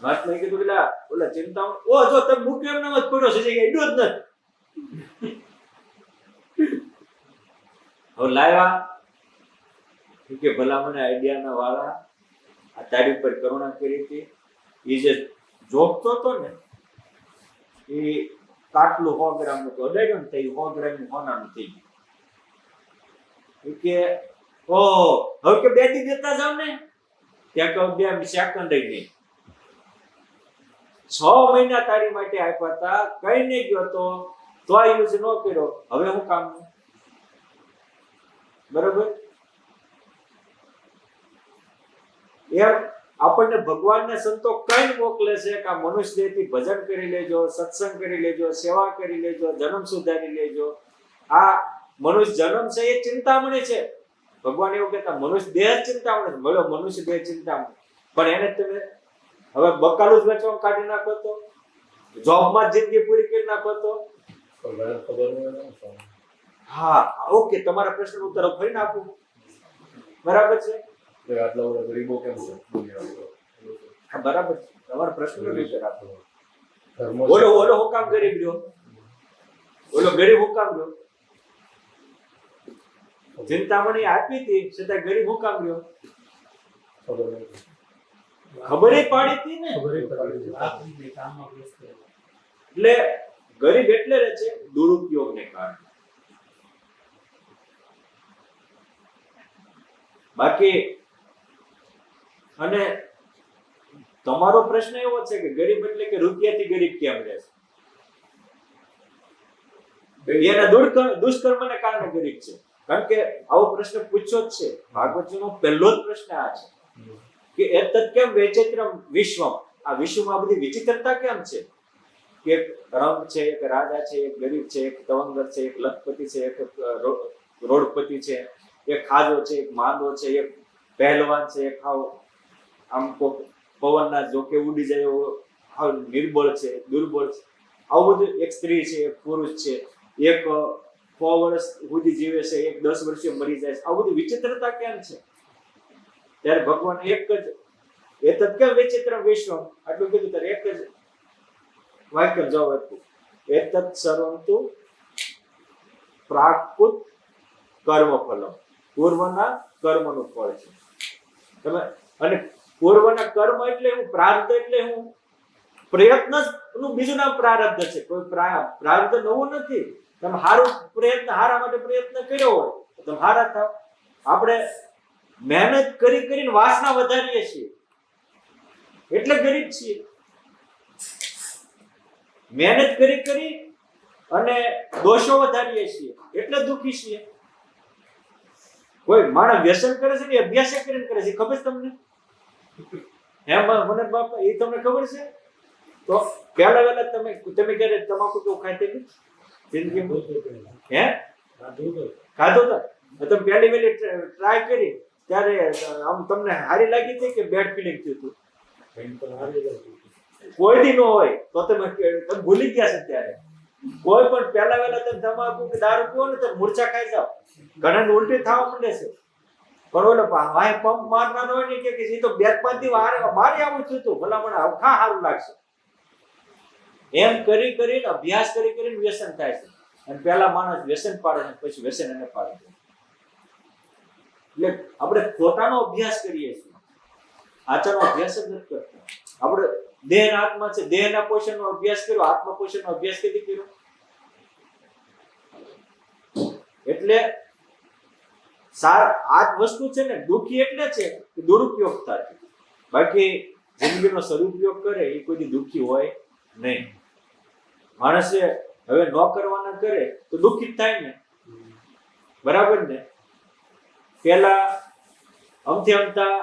મહાત્માએ કીધું કે ઓલા ચિંતા જો તમે મૂક્યો એમના મત પડ્યો છે, એડો જ નથી. હવે લાવ્યા કે ભલામણ આઈડિયાના વાળા આ તારી ઉપર કરુણા કરી હતી. એ જે જોગતો હતો ને એ કાટલું 100 ગ્રામનું તો અડાડ્યું ને, 100 ગ્રામનું હોનાનું થઈ ગયું. કે હવે કે 2 દી દેતા જાવ ને, ત્યાં કે 2 સેકન્ડ નહીં. 6 મહિના તારી માટે આપ્યા હતા, કઈ નહીં ગયો તો યુઝ ન કર્યો. હવે હું કામ બરોબર એમ આપણને ભગવાનને સંતો કઈ મોકલે છે કે આ મનુષ્ય દેહથી ભજન કરી લેજો, સત્સંગ કરી લેજો, સેવા કરી લેજો, જન્મ સુધારી લેજો. આ મનુષ્ય જન્મ છે એ ચિંતામણી છે. ભગવાન એવું કહેતા મનુષ્ય દેહ ચિંતામણી, મળ્યો મનુષ્ય દેહ ચિંતામણી. પણ એને તમે હવે બકાલું જ વેચવામાં કાઢી નાખો તો, જોબમાં જ જિંદગી પૂરી કરી નાખો તો. હા ઓકે, તમારા પ્રશ્નનો ઉત્તર ફરી નાખું, બરાબર છે. આટલા બધા ગરીબો કેમ છે હા બરાબર છે, તમારા પ્રશ્નનો ઉત્તર આપો. ઓલો હું કામ ગરીબ રહ્યો, ઓલો ગરીબ હું કામ રહ્યો? ચિંતામણી આપી હતી છતાં ગરીબ હું કામ રહ્યો? ખબર પાડી હતી ને. એટલે ગરીબ એટલે રહે છે દુરુપયોગને કારણે. બાકી અને તમારો પ્રશ્ન એવો છે કે ગરીબ એટલે કે રૂપિયાથી ગરીબ કેમ રહે છે? એના દુષ્કર્મને કારણે ગરીબ છે. કારણ કે આવો પ્રશ્ન પૂછ્યો જ છે. ભાગવતજીનો પહેલો જ પ્રશ્ન આ છે કે એતત કેમ વૈચિત્રમ વિશ્વમ, આ વિશ્વમાં બધી વિચિત્રતા કેમ છે? કે એક રંગ છે, એક રાજા છે, એક ગરીબ છે, એક તવંગર છે, એક લખપતિ છે, એક રોડપતિ છે, એક ખાજો છે, એક માંદો છે, એક પહેલવાન છે, એક આમ પવનના જોકે ઉડી જાય એવો નિર્બળ છે, દુર્બળ છે. આવું બધું, એક સ્ત્રી છે, એક પુરુષ છે, એક 100 વર્ષ સુધી જીવે છે, એક 10 વર્ષે મરી જાય છે. આ બધી વિચિત્રતા કેમ છે? ત્યારે ભગવાન એક જ એતત કેમ વિચિત્રમ વિશ્વમ આટલું કીધું, ત્યારે એક જ વાક્ય જવાબ આપ્યું, એતત સર્વંતુ પ્રાકૃત કર્મફલમ, પૂર્વના કર્મનું ફળ છે. તમે અને પૂર્વના કર્મ એટલે હું, પ્રારબ્ધ એટલે હું, પ્રયત્ન નું બીજું નામ પ્રારબ્ધ છે. કોઈ પ્રારબ્ધ નવું નથી. તમે હારા માટે પ્રયત્ન કર્યો હોય તો તમે હારા થાવ. આપણે મહેનત કરીને વાસના વધારીએ છીએ એટલે ગરીબ છીએ. મહેનત કરી અને દોષો વધારીએ છીએ એટલે દુઃખી છીએ. કોઈ માણસ વ્યસન કરે છે કે અભ્યાસ કરીને કરે છે, ખબર છે તમને? હે મને બાપા, એ તમને ખબર છે? તો પહેલા તમે ક્યારે તમાકુ કેવું ખાતે જિંદગીમાં? હે ખાધો તો તમે પહેલી વહેલી ટ્રાય કરી ત્યારે આમ તમને હારી લાગી હતી કે બેડ ફીલિંગ થયું હતું? એમ તો હારી લાગી. કોઈ દી ન હોય તો તમે ભૂલી ગયા છે ત્યારે. કોઈ પણ પહેલા વહેલા તમે તમાકુ કે દારૂ પીવો ને તો મૂર્છા ખાઈ જાવ, ઘણા ઉલટી થવા માંડે છે. પણ ઓલો વાય પંપ મારનારો હોય ને કે એ તો 2-5 દી મારી આવું થયું હતું, ભલામણ ખા સારું લાગશે. એમ કરી કરીને અભ્યાસ કરી કરીને વ્યસન થાય છે. અને પહેલા માણસ વ્યસન પાડે છે, પછી વ્યસન એને પાડે છે. એટલે આપણે ખોટાનો અભ્યાસ કરીએ છીએ, આચારનો અભ્યાસ જ નથી કરતા. આપણે દેહના આત્મા છે, દેહના પોષણનો અભ્યાસ કર્યો, આત્મા પોષણનો અભ્યાસ કેવી કર્યો? એટલે આ વસ્તુ છે ને, દુઃખી એટલે છે કે દુરુપયોગ થાય. બાકી જિંદગીનો સદુપયોગ કરે એ કોઈ દુઃખી હોય નહીં. માણસે હવે ન કરવાના કરે તો દુઃખી જ થાય ને, બરાબર ને? પેલા અમથા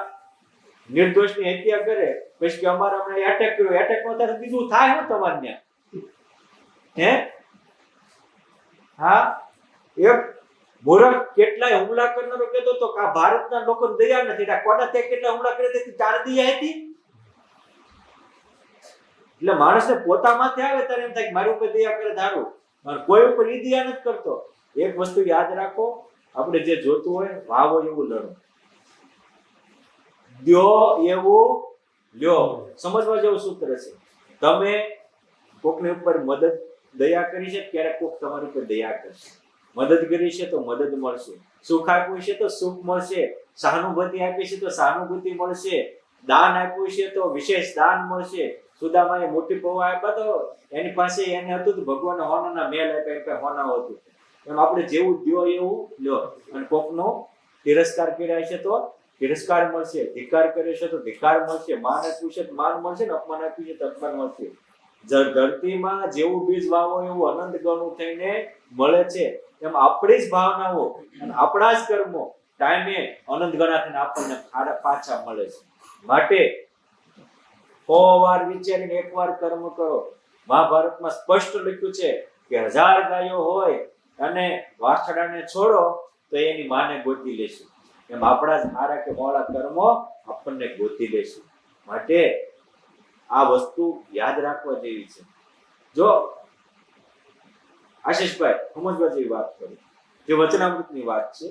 નિર્દોષની હત્યા કરે, પછી કે અમારે હમણાં એટેક કર્યો, એટેક નો ત્યારે બીજું થાય હું તમારે ત્યાં? હે હા, એક મૂર્ખ કેટલાય હુમલા કરનારો કહેતો તો કે ભારતના લોકોને દયા નથી, કોડા તે કેટલા હુમલા કરે તે 4 દયા હતી. એટલે માણસને પોતા માથે આવે ત્યારે એમ થાય કે મારી ઉપર દયા કરે ધારું, કોઈ ઉપર ઈ દયા નથી કરતો. એક વસ્તુ યાદ રાખો, આપણે જે જોતું હોય વાવો એવું લડો, દ્યો એવું લ્યો. સમજવા જેવું સૂત્ર છે. તમે કોકની ઉપર મદદ દયા કરી છે, ક્યારેક કોક તમારી ઉપર દયા કરશે. મદદ કરી છે તો મદદ મળશે, સુખ આપ્યું છે તો સુખ મળશે, સહાનુભૂતિ આપી છે તો સહાનુભૂતિ મળશે, દાન આપ્યું છે તો વિશેષ દાન મળશે. સુદામાએ મોટી પૌવા આપ્યા તો એની પાસે એને હતું તો ભગવાનના હોનાના મેલ આપ્યા, એટલે હોના હતું. એમ આપણે જેવું દ્યો એવું લ્યો. અને કોકનો તિરસ્કાર કર્યા છે તો તિરસ્કાર મળશે, ધિકાર કર્યો છે તો ધિકાર મળશે, માન આપ્યું છે તો માન મળશે, ને અપમાન આપ્યું છે તો અપમાન મળશે. ધરતીમાં જેવું બીજ વાવો એવું અનંત ગણું થઈને મળે છે. એમ આપણી જ ભાવનાઓ અને આપણા જ કર્મો ટાઈમે અનંત ગણા થઈને આપણને પાછા મળે છે. માટે 100 વાર વિચારીને એકવાર કર્મ કરો. મહાભારતમાં સ્પષ્ટ લખ્યું છે કે 1000 ગાયો હોય અને વાછડાને છોડો તો એની માને ગોતી લેશું. એમ આપણા જ સારા કે મોડા કર્મો આપણને ગોતી લેશું. માટે આ વસ્તુ યાદ રાખવા જેવી છે. જો આશીષભાઈ સમજવા જેવી વાત કરી, જે વચનામૃતની વાત છે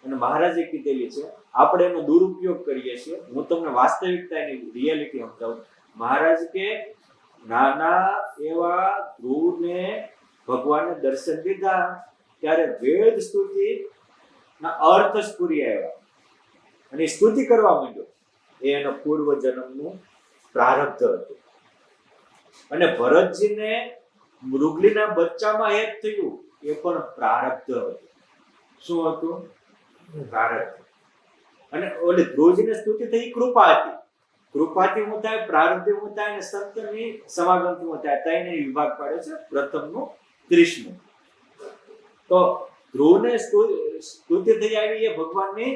અને મહારાજે કીધેલી છે, આપણે એનો દુરુપયોગ કરીએ છીએ. હું તમને વાસ્તવિકતા એની રિયાલિટી સમજાવું. મહારાજ કે નાના એવા ધ્રુવને ભગવાને દર્શન દીધા ત્યારે વેદ સ્તુતિ ના અર્થ સ્ફુરી આવ્યા અને સ્તુતિ કરવા માંડ્યો. એ એનો પૂર્વ જન્મનું પ્રારબ્ધ હતું. અને ભરતજીને મૃગલીના બચ્ચામાં હેત થયું, એ પણ પ્રારબ્ધ હતું. શું હતું? પ્રારબ્ધ. અને ઓલી ધ્રુવજીને સ્તુતિ થઈ, કૃપા હતી. કૃપાથી હું થાય, પ્રારબ્ધ હું થાય, અને સંતની સમાગમથી હું થાય. ત્રણે વિભાગ પાડ્યો છે, પ્રથમનું 30મું. તો ધ્રુવને સ્તુતિ થઈ આવી એ ભગવાનની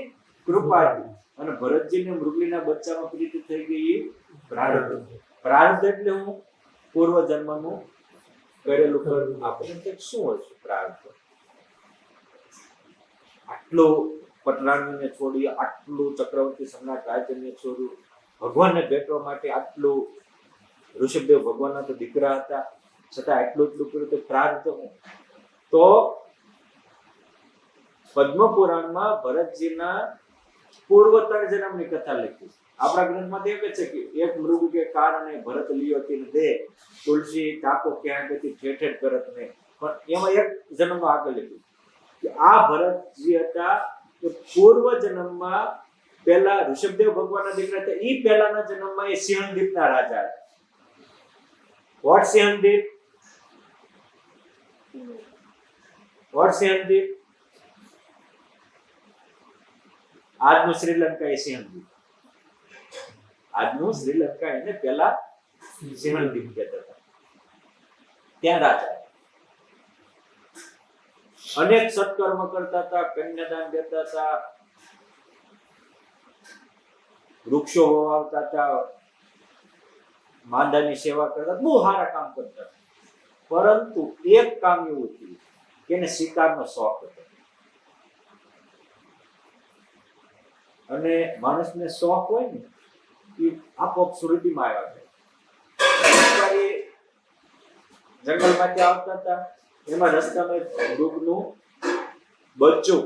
કૃપા હતી, અને ભરતજીને મૃગલીના બચ્ચામાં પ્રીતિ થઈ ગઈ એ પ્રારબ્ધ. પ્રારબ્ધ એટલે હું પૂર્વ જન્મનું કરેલું કર્મ. આપણે શું હોય છે પ્રારબ્ધ? આટલું પટરાણીને છોડી, આટલું ચક્રવર્તી સમ્રાટ રાજ્યને છોડ્યું, ભગવાનને ભેટવા માટે આટલું. ઋષભદેવ ભગવાનના તો દીકરા હતા, છતાં આટલું એટલું કર્યું. તો પ્રારબ્ધ હું. તો પદ્મ પુરાણમાં ભરતજીના પૂર્વ 3 જન્મની કથા લખી છે. આપણા ગ્રંથમાં દેખે છે કે એક મૃગ કે કાર અને ભરત લિયો તીન દે, તુલસી તાકો ક્યાં ગતિ ઠેઠ ભરત ને. પણ એમાં એક જન્મનો આગળ લખ્યું કે આ ભરતજી હતા કે પૂર્વ જન્મમાં પહેલા ઋષભદેવ ભગવાનના દીકરા હતા. એ પહેલાના જન્મમાં એ સિંહદીપના રાજા હતા. વોટ સિંહદીપ? વોટ સિંહદીપ? આજનું શ્રીલંકા એ સિંહદીપ. આજનું શ્રીલંકા એને પહેલા સિંહદીપ કહેતા હતા. ત્યાં રાજા અનેક સત્કર્મ કરતા હતા, કન્યાદાન દેતા હતા, વૃક્ષો વાવતા હતા, માંદાની સેવા કરતા, બહુ સારા કામ કરતા. પરંતુ એક કામ એવું થયું કે એને શિકારનો શોખ હતો. અને માણસને શોખ હોય ને એ આપોઆપ સુરતીમાં આવ્યા છે. જંગલમાંથી આવતા હતા, એમાં રસ્તામાં મૃગનું બચ્ચું,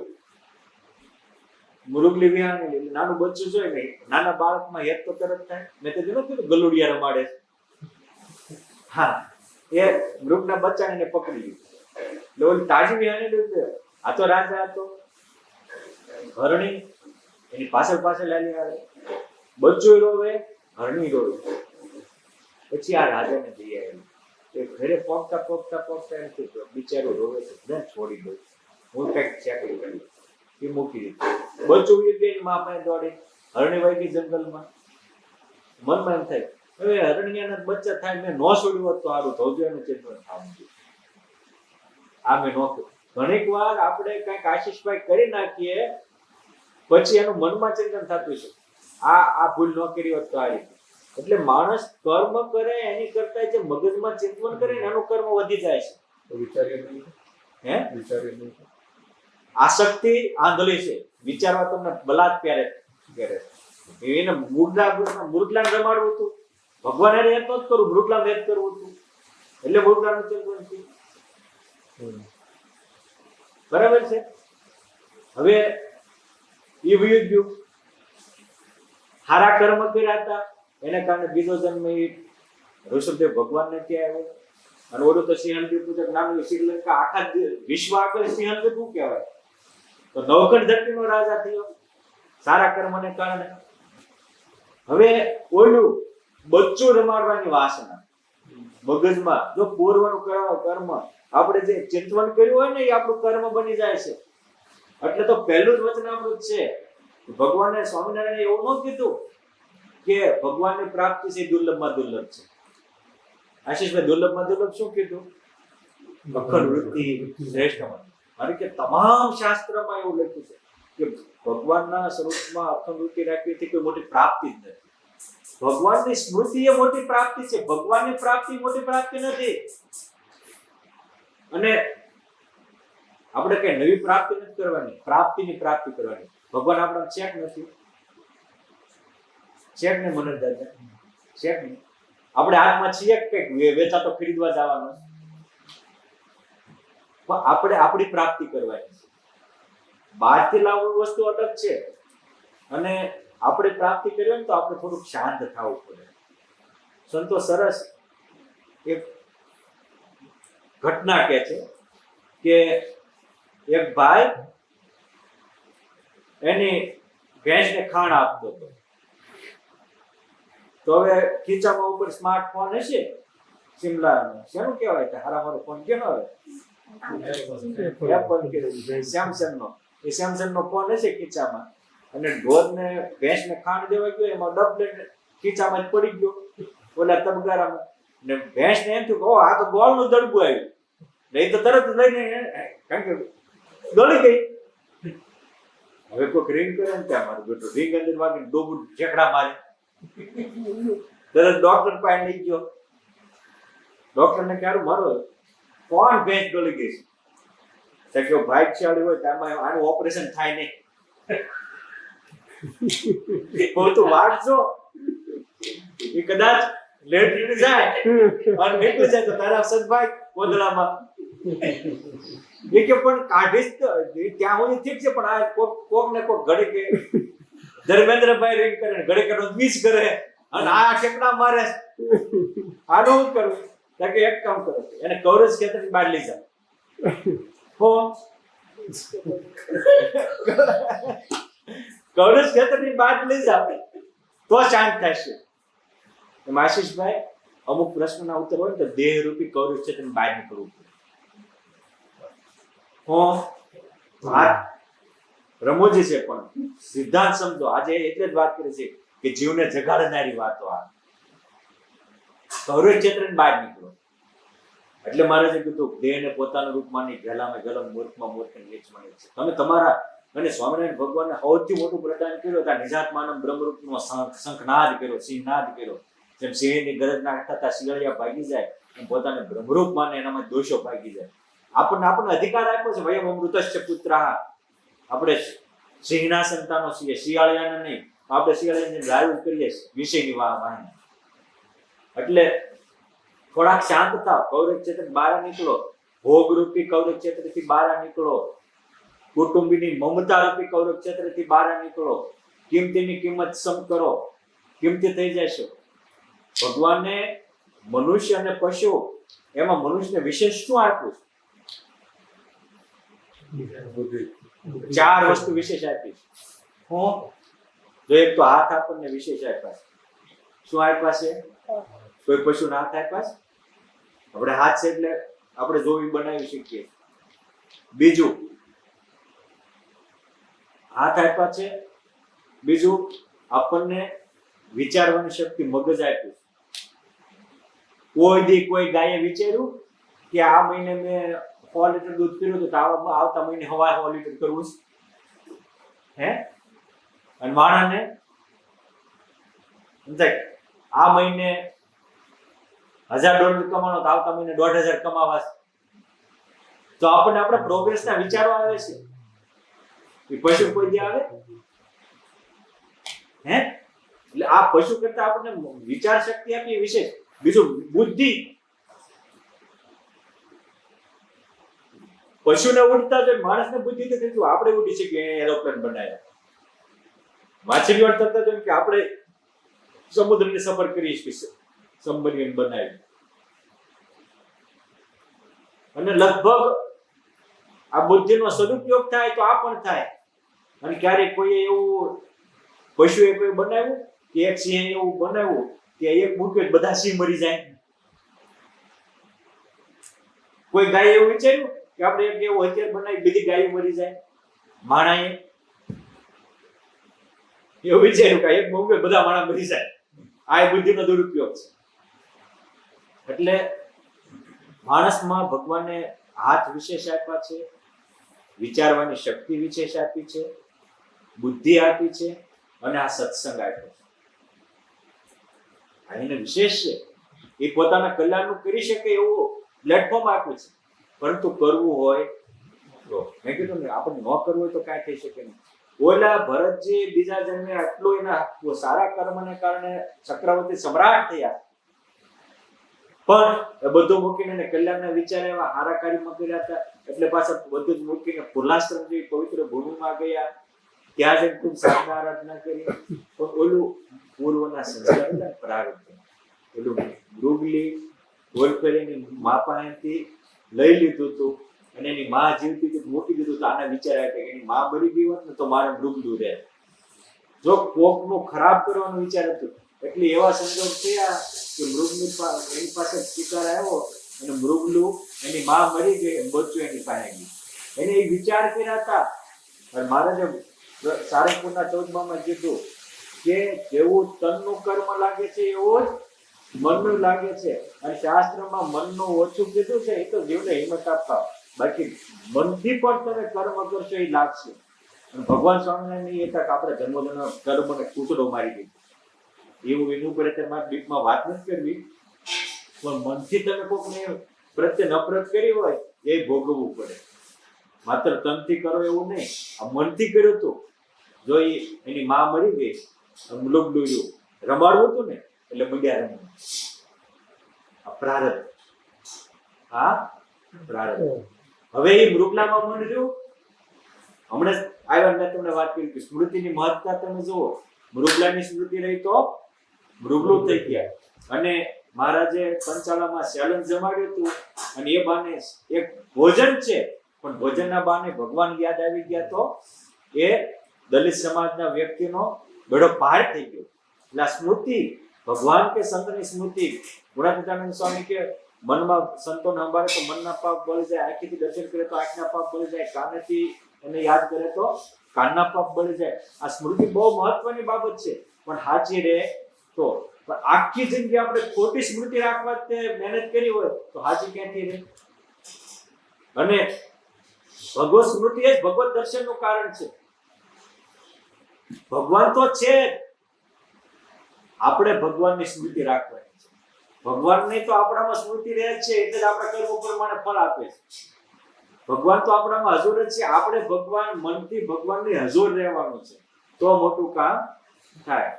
મૃગલી વિહાણી એટલે નાનું બચ્ચું જોઈ ને નાના બાળકમાં હેત તો તરત થાય. મેં તો કીધું ગલુડિયા રમાડે છે. હા, એ મૃગના બચ્ચાને એને પકડી લીધું. એટલે ઓલી તાજી વિહાણી આ તો રાજા હતો, હરણી એની પાછળ પાછળ લાલી આવે, બચ્ચું રોવે, હરણી રોવે. પછી આ રાજાને જઈ આવેલું એ ઘરે પહોંચતા પહોંચતા પહોંચતા એમ થયું બિચારો રોવે છે, છોડી દઉં, હું કઈક ચાકરી કરી એ મૂકી દીધું. બચ્ચું ગઈ માં આપણે દોડી, હરણી વહી ગઈ જંગલમાં. મનમાં એમ થાય હવે હરણિયાના બચ્ચા થાય, મેં ન છોડ્યું હોત તો સારું ધોજો અને ચેતવણ થવું જોઈએ. આ મેં નોખ્યું. ઘણીક વાર આપણે કઈક આશીષભાઈ કરી નાખીએ પછી એનું મનમાં ચિંતન થતું છે આ ભૂલ ન કરી હોત તો આ રીતે. એટલે માણસ કર્મ કરે એની કરતા જે મગજમાં ચિંતન કરે ને એનું કર્મ વધી જાય છે. તો વિચારીએ નહીં. હે વિચારીએ નહીં. આસક્તિ આંધળી છે, વિચારવા તમને બલાત પ્યારે કરે. એને મૃગલાને રમાડવું હતું, ભગવાને યાદ નહોતું કરવું, મૃગલાને યાદ કરવું હતું, એટલે મૃગલાનું ચિંતન થયું. બરાબર છે. હવે એ વયું ગયું, સારા કર્મ કર્યા હતા એને કારણે બીજો જન્મ એ ઋષભદેવ ભગવાનને ત્યાં આવ્યો. અને ઓલું તો સિંહણદેવ પૂજક નાનું શ્રીલંકા આખા વિશ્વ આગળ સિંહણદેવ શું કહેવાય, તો નવખંડ ધરતીનો રાજા થયો સારા કર્મને કારણે. હવે ઓલું બચ્ચું રમાડવાની વાસના મગજમાં, જો પૂર્વનું કર્મ આપણે જે ચિંતન કર્યું હોય ને એ આપણું કર્મ બની જાય છે. એટલે તો પહેલું જ વચન આપણું જ છે. ભગવાને સ્વામિનારાયણ એવું ન કીધું કે ભગવાનની પ્રાપ્તિ છે દુર્લભમાં દુર્લભ છે. આશીષભાઈ દુર્લભમાં દુર્લભ શું કીધું? અખંડ વૃત્તિ શ્રેષ્ઠ. મારે કે તમામ શાસ્ત્રમાં એવું લખ્યું છે કે ભગવાનના સ્વરૂપમાં અખંડ વૃત્તિ રાખવી કોઈ મોટી પ્રાપ્તિ જ નથી. ભગવાનની સ્મૃતિ એ મોટી પ્રાપ્તિ છે, ભગવાનની પ્રાપ્તિ મોટી પ્રાપ્તિ નથી. અને આપણે કઈ નવી પ્રાપ્તિ નથી કરવાની, પ્રાપ્તિની પ્રાપ્તિ કરવાની. ભગવાન આપણને ચેક નથી, ચેક ને મને દાદા ચેક નહીં. આપણે હાથમાં છીએ કઈક વેચાતો ખરીદવા જવાનો, પણ આપણે આપણી પ્રાપ્તિ કરવાની છે. બહારથી લાવવું વસ્તુ અલગ છે, અને આપણે પ્રાપ્તિ કરી હોય ને તો આપણે થોડુંક શાંત થવું પડે. સંતો સરસ એક ઘટના કહે છે કે એક ભાઈ એની ભેંસને ખાણ આપતો હતો. તો હવે ખીચામાં ઉપર સ્માર્ટફોન હશે, સિમલા શેનું કહેવાય કે હારામારો ફોન કેનો આવે, સેમસંગ નો. એ સેમસંગ નો ફોન હશે ખીચામાં, અને ઢોરને ભેંસને ખાણ દેવા ગયો, એમાં ડબ લઈને ખીચામાં જ પડી ગયો ઓલા તબગારામાં. ને ભેંસને એમ થયું કે આ તો ગોળનું દડબું આવ્યું, નહીં તો તરત લઈને કારણ કે દોડી ગઈ. હવે કોઈક રિંગ કરે ને ત્યાં મારું બેટું રિંગ અંદર વાગીને ડોબું ઠેકડા મારે, તરત ડોક્ટર પાસે લઈ ગયો. ડોક્ટરને ક્યારું મારો કોણ ભેંસ ડોલી ગઈ છે, કે ભાગ્યશાળી હોય તો આનું ઓપરેશન થાય નહીં. તું વાંચજો, એ કદાચ લેટ જાય અને નીકળી જાય તો તારા સદભાઈ કોદળામાં એ કે પણ કાઢીશ તો ત્યાં સુધી ઠીક છે, પણ આ કોક ને કોક ઘડી કે ધર્મેન્દ્રભાઈ રિંગ કરે, ઘડી કે મિસ કરે અને આ ઠેકડા મારે. આનું શું કરવું? કે એક કામ કરો, એને કવરેજ ક્ષેત્રની બહાર લઈ જાઓ. કવરેજ ક્ષેત્રની બહાર લઈ જાઓ તો શાંત થશે. એમ આશીષભાઈ અમુક પ્રશ્નના ઉત્તર હોય ને તો દેહ રૂપી કવરેજ ક્ષેત્રની બહાર નીકળવું પડે. રમૂજી છે પણ સિદ્ધાંત સમજો. આજે એટલે જ વાત કરી છે કે જીવને જગાડનારી વાતો આ કવરેજ ક્ષેત્રની બહાર નીકળો. એટલે મારે જે કીધું દેહને પોતાનું રૂપ માની ગેલામાં ગેલમ મૂર્ખમાં મૂર્ખ નીચમાં નીચ. તમે તમારા અને સ્વામિનારાયણ ભગવાનને સૌથી મોટું પ્રદાન કર્યું ત્યાં નિજાત્માનંદ બ્રહ્મરૂપનો શંખનાદ કર્યો, સિંહનાદ કર્યો. જેમ સિંહની ગરજના થતા શિયાળિયા ભાગી જાય એમ પોતાને બ્રહ્મરૂપ માને એનામાં દોષો ભાગી જાય. આપણને અધિકાર આપ્યો છે વયમ અમૃતસ્ય પુત્રઃ. આપણે સિંહના સંતાનો છીએ, શિયાળિયાના નહીં. આપણે શિયાળિયાને લાઈવ કરીએ છીએ વિષયની વાહી. એટલે થોડાક શાંત થાવ, કૌરવ ક્ષેત્ર બહાર નીકળો, ભોગરૂપી કૌરવ ક્ષેત્રથી બહાર નીકળો, કુટુંબીની મમતા રૂપી કૌરવ ક્ષેત્રથી બહાર નીકળો, કિંમતીની કિંમત સમ કરો, કિંમતી થઈ જશો. ભગવાને મનુષ્ય અને પશુ એમાં મનુષ્યને વિશેષ શું આપ્યું? બુદ્ધિ. 4 વસ્તુ વિશેષ આપી છે. હું જો એક તો હાથ આપણને વિશેષ આપ્યા છે. શું આપ્યા છે? કોઈ પશુના હાથ આપ્યા છે? આપણે હાથ છે એટલે આપણે જોવી બનાવી શકીએ. બીજું હાથ આપ્યા છે. બીજું આપણને વિચારવાની શક્તિ, મગજ આપ્યું. કોઈ દી કોઈ ગાયે વિચાર્યું કે આ મહિને મેં 100 લીટર દૂધ પીવું તો આવતા મહિને હવા 100 લીટર કરવું છે? હે? અને માણસને આ મહિને $1000 કમાવાનો તો આવતા મહિને 1500 કમાવા છે. તો આપણને આપણા પ્રોગ્રેસના વિચારો આવે છે. એ પશુ કોઈ દી આવે? હે? એટલે આ પશુ કરતા આપણને વિચાર શક્તિ આપી વિશેષ. બીજું બુદ્ધિ. પશુને ઉડતા જોઈએ, માણસને બુદ્ધિ તો કેટલું આપણે ઉડી શકીએ. એરોપ્લેન બનાવ્યા, માછલીઓ તરત જ કે આપણે સમુદ્રની સફર કરી શકીએ, સબમરીન બનાવી. અને લગભગ આ બુદ્ધિનો સદુપયોગ થાય તો આ પણ થાય. અને ક્યારેક કોઈ એવું પશુએ કોઈ બનાવ્યું કે એક સિંહ એવું બનાવ્યું કે એક મૂક્યો બધા સિંહ મરી જાય. કોઈ ગાય એવું વિચાર્યું કે આપણે એક એવું હથિયાર બનાવી બધી ગાયો મરી જાય? માણાએ એવું વિચાર્યું કે એક મૂક્યો બધા માણા મરી જાય. આ બુદ્ધિનો દુરુપયોગ છે. એટલે માણસમાં ભગવાને હાથ વિશેષ આપ્યા છે, વિચારવાની શક્તિ વિશેષ આપી છે, બુદ્ધિ આપી છે, અને આ સત્સંગ આપ્યો છે. આ એને વિશેષ છે. એ પોતાના કલ્યાણનું કરી શકે એવું પ્લેટફોર્મ આપ્યું છે. પરંતુ કરવું હોય તો મેં કીધું ને, આપણને ન કરવું હોય તો કાંઈ થઈ શકે નહીં. ઓલા ભરતજી બીજા જન્મે આટલું એના સારા કર્મને કારણે ચક્રવર્તી સમ્રાટ થયા, પણ એ બધું મૂકીને એને કલ્યાણના વિચાર એવા હારા કાર્યમાં કર્યા હતા. એટલે પાછા બધું જ મૂકીને પૂર્ણાશ્રમ જેવી પવિત્ર ભૂમિમાં ગયા. ત્યાં જઈને ખૂબ સાધના આરાધના કરી. પણ ઓલું પૂર્વના સંસ્કાર હતા, પ્રારબ્ધ, ઓલું મૃગલી ગોલફેરીની મા પાસેથી લઈ લીધું હતું અને એની મા જીવતી હતી મૂકી દીધું. તો આના વિચાર આવ્યા કે એની મા મરી ગઈ હોત ને તો મારે મૃગલું રહે. જો કોકનું ખરાબ કરવાનો વિચાર હતો એટલે એવા સંજોગ થયા કે મૃગની એની પાસે શિકાર આવ્યો અને મૃગલું એની મા મરી ગઈ, બચ્ચું એની પાસે ગયું. એને એ વિચાર કર્યા હતા. અને મહારાજે સારંગપુરના 14માં કીધું કે જેવું તનનું કર્મ લાગે છે એવું જ મનનું લાગે છે. અને શાસ્ત્રમાં મનનું ઓછું કીધું છે. એ તો જીવને હિંમત આપતા, બાકી મનથી પણ તમે કર્મ કરશો એ લાગશે. અને ભગવાન સ્વામિનારાયણ એ તક આપણે જન્મોજન્મ કર્મને કૂતરો મારી દીધું. એવું એનું ઉપર મારા દીપમાં વાત નથી કરવી, પણ મનથી તમે કોકને પ્રત્યે નફરત કરી હોય એ ભોગવવું પડે. માત્ર તનથી કરો એવું નહીં, આ મનથી કર્યું હતું. જો એની મા મરી ગઈ, મૃગલું રમાડવું હતું ને એટલે મંડ્યા રમવું. આ પ્રારબ્ધ. હા, પ્રારબ્ધ. હવે એ મૃગલામાં મન રહ્યું. હમણાં આવ્યા મેં તમને વાત કરી કે સ્મૃતિની મહત્તા તમે જુઓ. મૃગલાની સ્મૃતિ રહી તો મૃગલું થઈ ગયા. અને મહારાજે પંચાળામાં સેલન જમાડ્યું હતું અને એ બાને એક ભોજન છે, પણ ભોજનના બાને ભગવાન યાદ આવી ગયા તો એ દલિત સમાજના વ્યક્તિનો બેડો પાર થઈ ગયો. એટલે આ સ્મૃતિ, ભગવાન કે સંતની સ્મૃતિ. ગુણાતીતાનંદ સ્વામી કે મનમાં સંતોને સંભાળે તો મનના પાપ બળી જાય, આંખીથી દર્શન કરે તો આંખના પાપ બળી જાય, કાનેથી એને યાદ કરે તો કાનના પાપ બળી જાય. આ સ્મૃતિ બહુ મહત્વની બાબત છે, પણ સાચી રહે તો. પણ આખી જિંદગી આપણે ખોટી સ્મૃતિ રાખવા મહેનત કરી હોય તો સાચી ક્યાંથી રહે? અને ભગવત સ્મૃતિ એ જ ભગવત દર્શનનું કારણ છે. ભગવાન તો છે, આપણે ભગવાનની સ્મૃતિ રાખવાની છે. ભગવાન નહીં તો આપણામાં સ્મૃતિ રહે છે, એટલે જ આપણા કર્મ પ્રમાણે ફળ આપે છે. ભગવાન તો આપણામાં હજુર જ છે. આપણે ભગવાન મનથી ભગવાનની હજુર રહેવાનું છે, તો મોટું કામ થાય.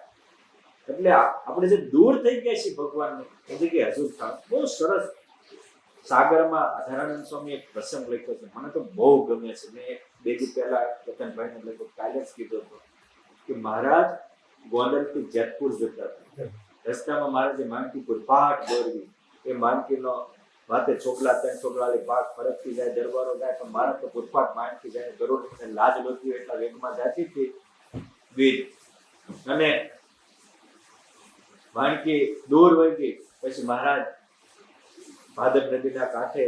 એટલે આપણે જે દૂર થઈ ગયા છીએ ભગવાનની એ જગ્યાએ હજુર થાય. બહુ સરસ સાગરમાં આધારાનંદ સ્વામી એક પ્રસંગ લખ્યો છે, મને તો બહુ ગમે છે. મેં એક બે દી પહેલા રતનભાઈને લખ્યો, કાલે જ કીધો હતો કે મહારાજ ગોંડલથી જેતપુર જતા હતા. રસ્તામાં મહારાજે માનકીપુર પાટ દોરવી, એ માનકીનો માથે છોકલા ત્રણ છોકરાની પાક ફરકતી જાય, દરબારો જાય, પણ મારા તો પુરપાટ માનકી જાય, ગરુડને લાજ લોતી એટલા વેગમાં જાતી હતી વીજ, અને માનકી દૂર વહી ગઈ. પછી મહારાજ ભાદર નદીના કાંઠે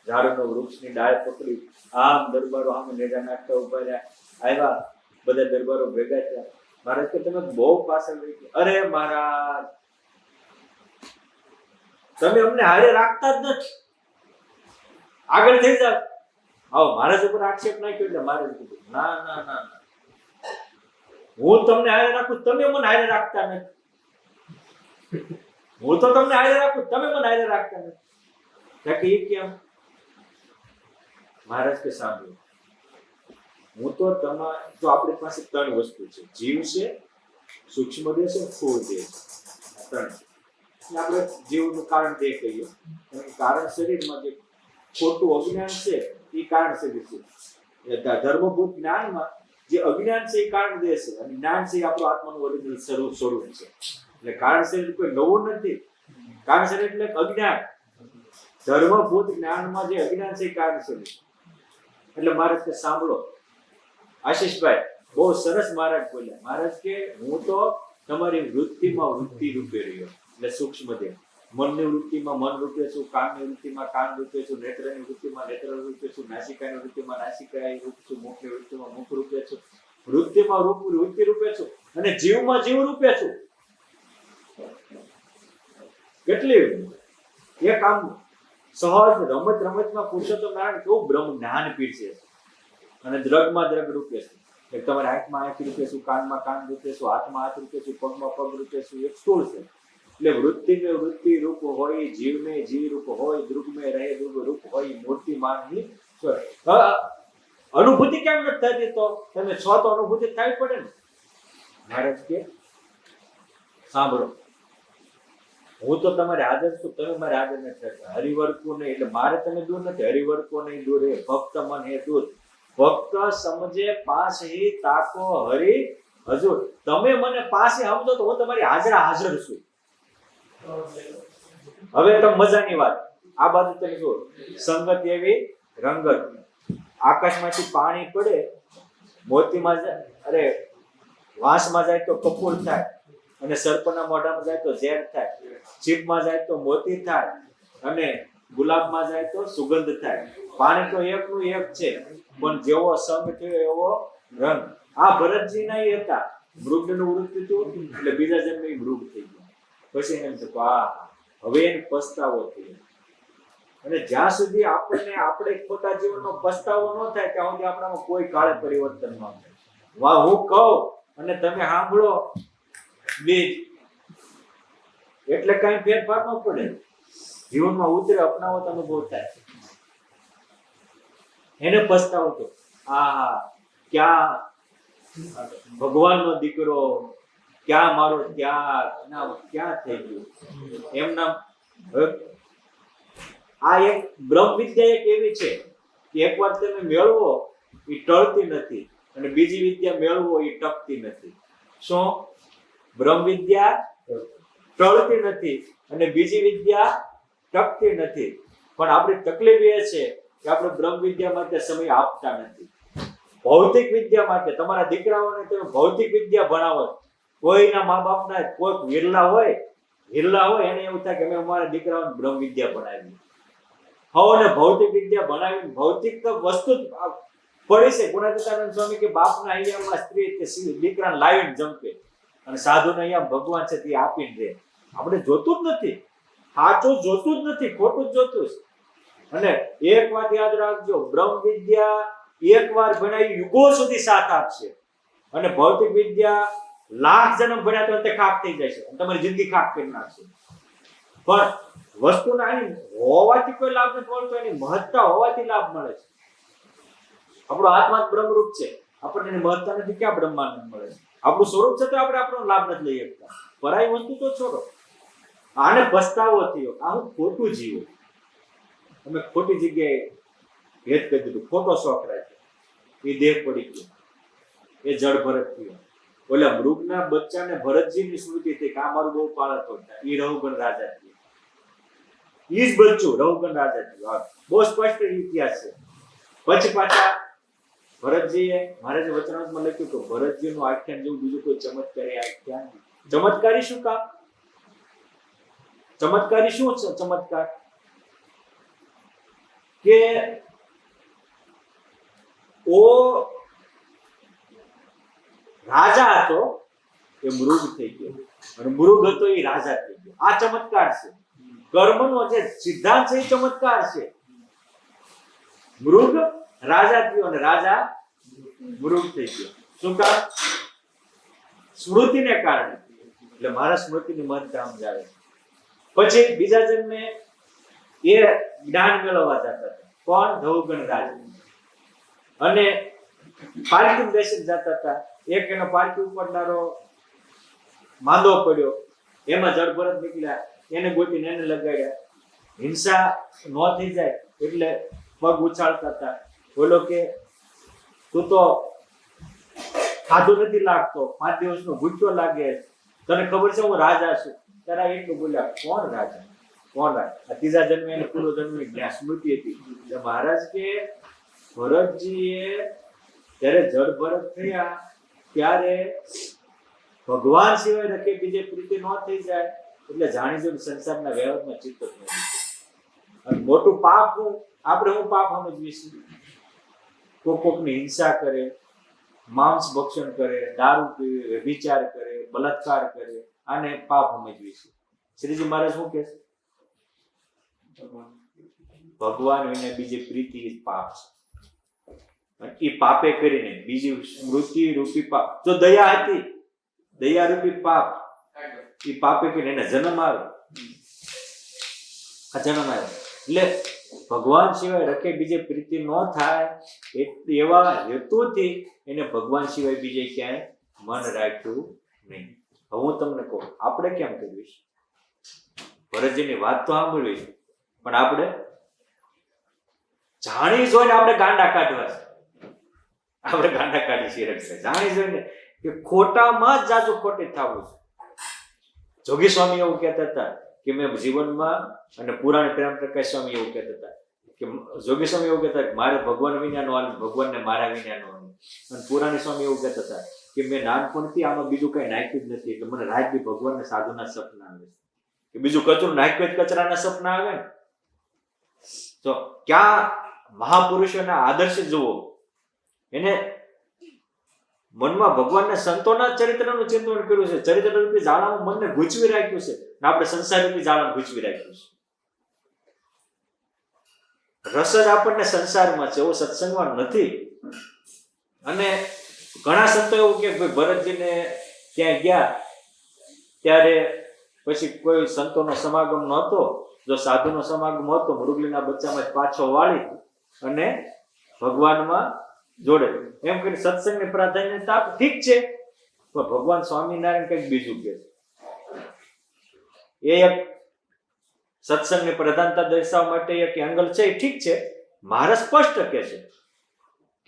ઝાડનો વૃક્ષની ડાળ પકડી આમ દરબારો આમ નેજા નાખતા ઉભા રહ્યા. આવ્યા બધા દરબારો ભેગા થયા. મહારાજ કે તમે બહુ પાછળ રહી ગયા. અરે મહારાજ, તમે અમને હારે રાખતા જ નથી, આગળ થઈ જાવ. આવો મહારાજ ઉપર આક્ષેપ નાખ્યો એટલે મહારાજ કીધું ના ના ના ના, હું તમને હારે રાખું, તમે મને હારે રાખતા નથી. હું તો તમને હારે રાખું, તમે મને હારે રાખતા નથી. કે એ કેમ? મહારાજ કે સાંભળો, હું તો જો આપણી પાસે ત્રણ વસ્તુ છે, જીવ છે, સૂક્ષ્મ દેહ છે, સ્થૂળ દેહ છે. ત્રણ આપણે જીવનું કારણ દેહ કહીએ. કારણ શરીરમાં જે ખોટું અજ્ઞાન છે એ કારણ શરીર છે. ધર્મભૂત જ્ઞાનમાં જે અજ્ઞાન છે એ કારણ દેહ છે, અને જ્ઞાન છે એ આપણું આત્માનું ઓરિજિનલ સ્વરૂપ છે. એટલે કારણ શરીર કોઈ નવું નથી. કારણ શરીર એટલે અજ્ઞાન. ધર્મભૂત જ્ઞાનમાં જે અજ્ઞાન છે એ કારણ શરીર. એટલે મહારાજ કે સાંભળો આશીષભાઈ, બહુ સરસ મહારાજ બોલ્યા. મહારાજ કે હું તો તમારી વૃત્તિમાં વૃત્તિ રૂપે રહ્યો, એટલે સૂક્ષ્મ દેહ. મનની વૃત્તિમાં મન રૂપે છું, કાનની વૃત્તિમાં કાન રૂપે છું, નેત્રની વૃત્તિમાં નેત્ર રૂપે છું, નાસિકાની વૃત્તિમાં નાસિકા રૂપ છું, મુખની વૃત્તિમાં મુખ રૂપે છું, વૃત્તિમાં વૃત્તિ રૂપે છું, અને જીવમાં જીવ રૂપે છું. કેટલી એક આમ સહજ રમત રમતમાં પુરુષોત્તમ નારાયણ કેવું બ્રહ્મ જ્ઞાન પીરસે છે. અને દ્રગમાં દ્રગ રૂપે છે. એક તમારી આંખમાં આંખ રૂપે છું, કાનમાં કાન રૂપે છું, હાથમાં હાથ રૂપે છું, પગમાં પગ રૂપે છું. એક સ્થૂળ છે. એટલે વૃત્તિને વૃત્તિ રૂપ હોય, જીવને જીવ રૂપ હોય, દ્રુગમે રહે દ્રુગ રૂપ હોય, મૂર્તિમાનની અનુભૂતિ કેમ નથી થતી? તો તમે છો તો અનુભૂતિ થવી પડે ને. મહારાજ કે સાંભળો, હું તો તમારે હાજર છું, તમે મારે હાજર નથી. હરિવર્કો નહીં, એટલે મારે તમે દૂર નથી. હરિવર્કો નહીં દૂર, એ ભક્ત મન હે દૂર. ભક્ત સમજે પાસ હી તાકો હરિ હજુર. તમે મને પાસે સમજો તો હું તમારી હાજર છું. હવે તો મજાની વાત, આ બાજુ તમે જુઓ, સંગત એવી રંગત. આકાશમાંથી પાણી પડે, મોતીમાં અરે વાંસમાં જાય તો કપૂર થાય, અને સર્પના મોઢામાં જાય તો ઝેર થાય, જીભમાં જાય તો મોતી થાય, અને ગુલાબમાં જાય તો સુગંધ થાય. પાણી તો એકનું એક છે, પણ જેવો સંગ થયો એવો રંગ. આ ભરતજીના એ હતા, મૃગનું વૃત્તિ થયું એટલે બીજા જન્મે મૃગ થઈ ગયા. પછી એમ થયું આ હવે એને પસ્તાવો થયો. અને જ્યાં સુધી આપણને આપણે ખોટા જીવનનો પસ્તાવો ન થાય ત્યાં સુધી આપણામાં કોઈ કાળે પરિવર્તન ન થાય. હું કહું અને તમે સાંભળો બીજ, એટલે કઈ ફેરફાર ન પડે. જીવનમાં ઉતરે અપનાવો તો અનુભવ થાય. એને પસ્તાવો તો ક્યાં ભગવાનનો દીકરો, ક્યાં મારો ત્યાગ, ક્યાં થઈ ગયું એમના. આ એક બ્રહ્મ વિદ્યા એક એવી છે કે એકવાર તમે મેળવો એ ટળતી નથી, અને બીજી વિદ્યા મેળવો એ ટકતી નથી. શું? બ્રહ્મ વિદ્યા ટળતી નથી અને બીજી વિદ્યા ટકતી નથી. પણ આપણી તકલીફ એ છે કે આપણે બ્રહ્મ વિદ્યા માટે સમય આપતા નથી. ભૌતિક વિદ્યા માટે તમારા દીકરાઓને તમે ભૌતિક વિદ્યા ભણાવો. કોઈના મા બાપના કોઈ વિરલા હોય એને એવું થાય કે અમે અમારા દીકરાઓને બ્રહ્મ વિદ્યા ભણાવી. હવે ભૌતિક વિદ્યા ભણાવી, ભૌતિક તો વસ્તુ પડી છે. ગુણાતીતાનંદ સ્વામી કે બાપના અહીંયામાં સ્ત્રી કે દીકરાને લાવીને જંપે, અને સાધુને અહીંયા ભગવાન છે તે આપીને દે. આપણે જોતું જ નથી, સાચું જોતું જ નથી, ખોટું જ જોતું છે. અને એક વાત યાદ રાખજો, બ્રહ્મ વિદ્યા એકવાર ભણાવી યુગો સુધી સાથ આપશે, અને ભૌતિક વિદ્યા લાખ જન્મ ભણ્યા તો અંતે ખાક થઈ જશે, તમારી જિંદગી ખાક કરી નાખશે. પણ વસ્તુના હોવાથી કોઈ લાભ નથી મળતો, એની મહત્તા હોવાથી લાભ મળે છે. આપણો આત્મા જ બ્રહ્મરૂપ છે. આપણને એની મહત્તા નથી, ક્યાં બ્રહ્માનંદ મળે છે? આપણું સ્વરૂપ છે તો આપણે આપણો લાભ નથી લઈ શકતા. પરાઈ વસ્તુ તો છોડો. આને પસ્તાવો થયો, આ હું ખોટું જીવું, અમે ખોટી જગ્યાએ ભેદ કરી દીધું, ખોટો શોખ રાખ્યો, એ દેહ પડી ગયો, એ જળ ભરત થયો. ઓલા મૃગના બચ્ચાને ભરતજીની સ્મૃતિ થઈ કે આ મારું બહુ પાળતો હતા, એ રહુગણ રાજા થયો. ઈ જ બચ્ચું રહુગણ રાજા થયો. બહુ સ્પષ્ટ ઇતિહાસ છે. પછી પાછા ભરતજીએ મહારાજે વચનામૃતમાં લખ્યું કે ભરતજીનું આખ્યાન જેવું બીજું કોઈ ચમત્કારી આખ્યાન નથી. ચમત્કારી શું કામ? ચમત્કારી શું છે? ચમત્કાર કે ઓ રાજા હતો એ મૃગ થઈ ગયો, અને મૃગ હતો એ રાજા થઈ ગયો. આ ચમત્કાર છે. કર્મનો જે સિદ્ધાંત છે એ ચમત્કાર છે. મૃગ રાજા થયો અને રાજા મૃગ થઈ ગયો. શું કામ? સ્મૃતિને કારણે. એટલે મારા સ્મૃતિની મહત્તા સમજાવે. પછી બીજા જન્મે એ જ્ઞાન મેળવવા જતા હતા. કોણ? રહુગણ રાજા. અને પાલકી બેસી જતા હતા. એક એનો પાલકી ઉપરનારો માંદો પડ્યો, એમાં જળભરત નીકળ્યા, એને ગોતીને એને લગાડ્યા. હિંસા ન થઈ જાય એટલે પગ ઉછાળતા હતા. બોલો કે તું તો ખાધું નથી લાગતો, 5 દિવસનો ભૂખ્યો લાગે, તને ખબર છે હું રાજા છું? તારા એટલું બોલ્યા. કોણ રાજા? કોણ રાજા? આ ત્રીજા જન્મે એને પૂર્વ જન્મની જ્ઞાન સ્મૃતિ હતી. એટલે મહારાજ કે ભરતજીએ જ્યારે જળ ભરત થયા ત્યારે ભગવાન સિવાય રખે બીજે પ્રીતિ ન થઈ જાય એટલે જાણી જો સંસારના વ્યવહારમાં ચિત્ત જ નથી. અને મોટું પાપ આપણે હું પાપ સમજવીશું? કોકની હિંસા કરે, માંસ ભક્ષણ કરે, દારૂ પીવે, વ્યભિચાર કરે, બલાત્કાર કરે, આને પાપ સમજવીશું. શ્રીજી મહારાજ શું કહે છે? ભગવાન વિના બીજી પ્રીતિ જ પાપ છે. એ પાપે કરીને બીજી સ્મૃતિ રૂપી પાપ, જો દયા હતી, દયા રૂપી પાપ, એ પાપે કરીને એને જન્મ આવે. આ જન્મ આવે એટલે ભગવાન સિવાય રખે બીજે પ્રીતિ ન થાય એવા હેતુથી એને ભગવાન સિવાય બીજે ક્યાંય મન રાખ્યું નહીં. હવે હું તમને કહું, આપણે કેમ કરવી? ભરતજીની વાત તો સાંભળવી, પણ આપણે જાણી જોઈને આપણે ગાંડા કાઢવા છે. આપણે ગાંડા કાઢી છીએ રક્ષા જાણી જોઈને કે ખોટામાં જ જાજુ ખોટી થવું છે. જોગી સ્વામી એવું કહેતા હતા કે મેં જીવનમાં, અને પુરાણ પ્રેમ પ્રકાશ સ્વામી એવું કહેતા હતા કે જોગી સ્વામી એવું કહેતા કે મારે ભગવાન વિના નો હાલે, ભગવાનને મારા વિના નો હાલે. અને પુરાણી સ્વામી એવું કહેતા હતા કે મેં નાનપણથી આમાં બીજું કઈ નાખ્યું જ નથી, એટલે મને રાત બી ભગવાનને સાધુના સપના આવે કે બીજું કચરું નાખ્યું જ કચરાના સપના આવે ને. તો ક્યાં મહાપુરુષોના આદર્શ જુઓ, એને મનમાં ભગવાનના સંતોના ચરિત્રનું ચિંતન કર્યું છે. ચરિત્ર રૂપી જાળામાં મનને ગૂંચવી રાખ્યું છે, ને આપણે સંસાર રૂપી જાળામાં ગૂંચવી રાખ્યું છે. રસ જ આપણને સંસારમાં છે, એવો સત્સંગમાં નથી. અને ઘણા સંતો એવું કે ભાઈ ભરતજીને ત્યાં ગયા ત્યારે પછી કોઈ સંતોનો સમાગમ નહોતો, જો સાધુનો સમાગમ હતો, મૃગલીના બચ્ચામાં પાછો વાળી અને ભગવાનમાં જોડે. એમ કરીને સત્સંગની પ્રાધાન્યતા ઠીક છે, પણ ભગવાન સ્વામિનારાયણ કંઈક બીજું કહે છે. એ એક સત્સંગની પ્રધાનતા દર્શાવવા માટે એક એંગલ છે, એ ઠીક છે. મારે સ્પષ્ટ કહે છે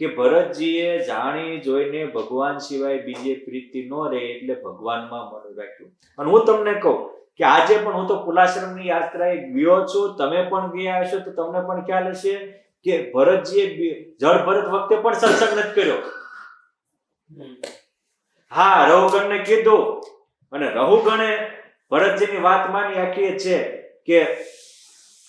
કે ભરતજીએ જાણી જોઈને ભગવાન સિવાય બીજે પ્રીતિ ન રહે એટલે ભગવાનમાં મન રાખ્યું. અને હું તમને કહું કે આજે પણ હું તો કુલાશ્રમની યાત્રાએ ગયો છું, તમે પણ ગયા હશો તો તમને પણ ખ્યાલ હશે કે ભરતજીએ જળ ભરત વખતે પણ સત્સંગ નથી કર્યો. હા, રહુગણને કીધું, અને રહુગણે ભરતજીની વાત માની. આખી છે કે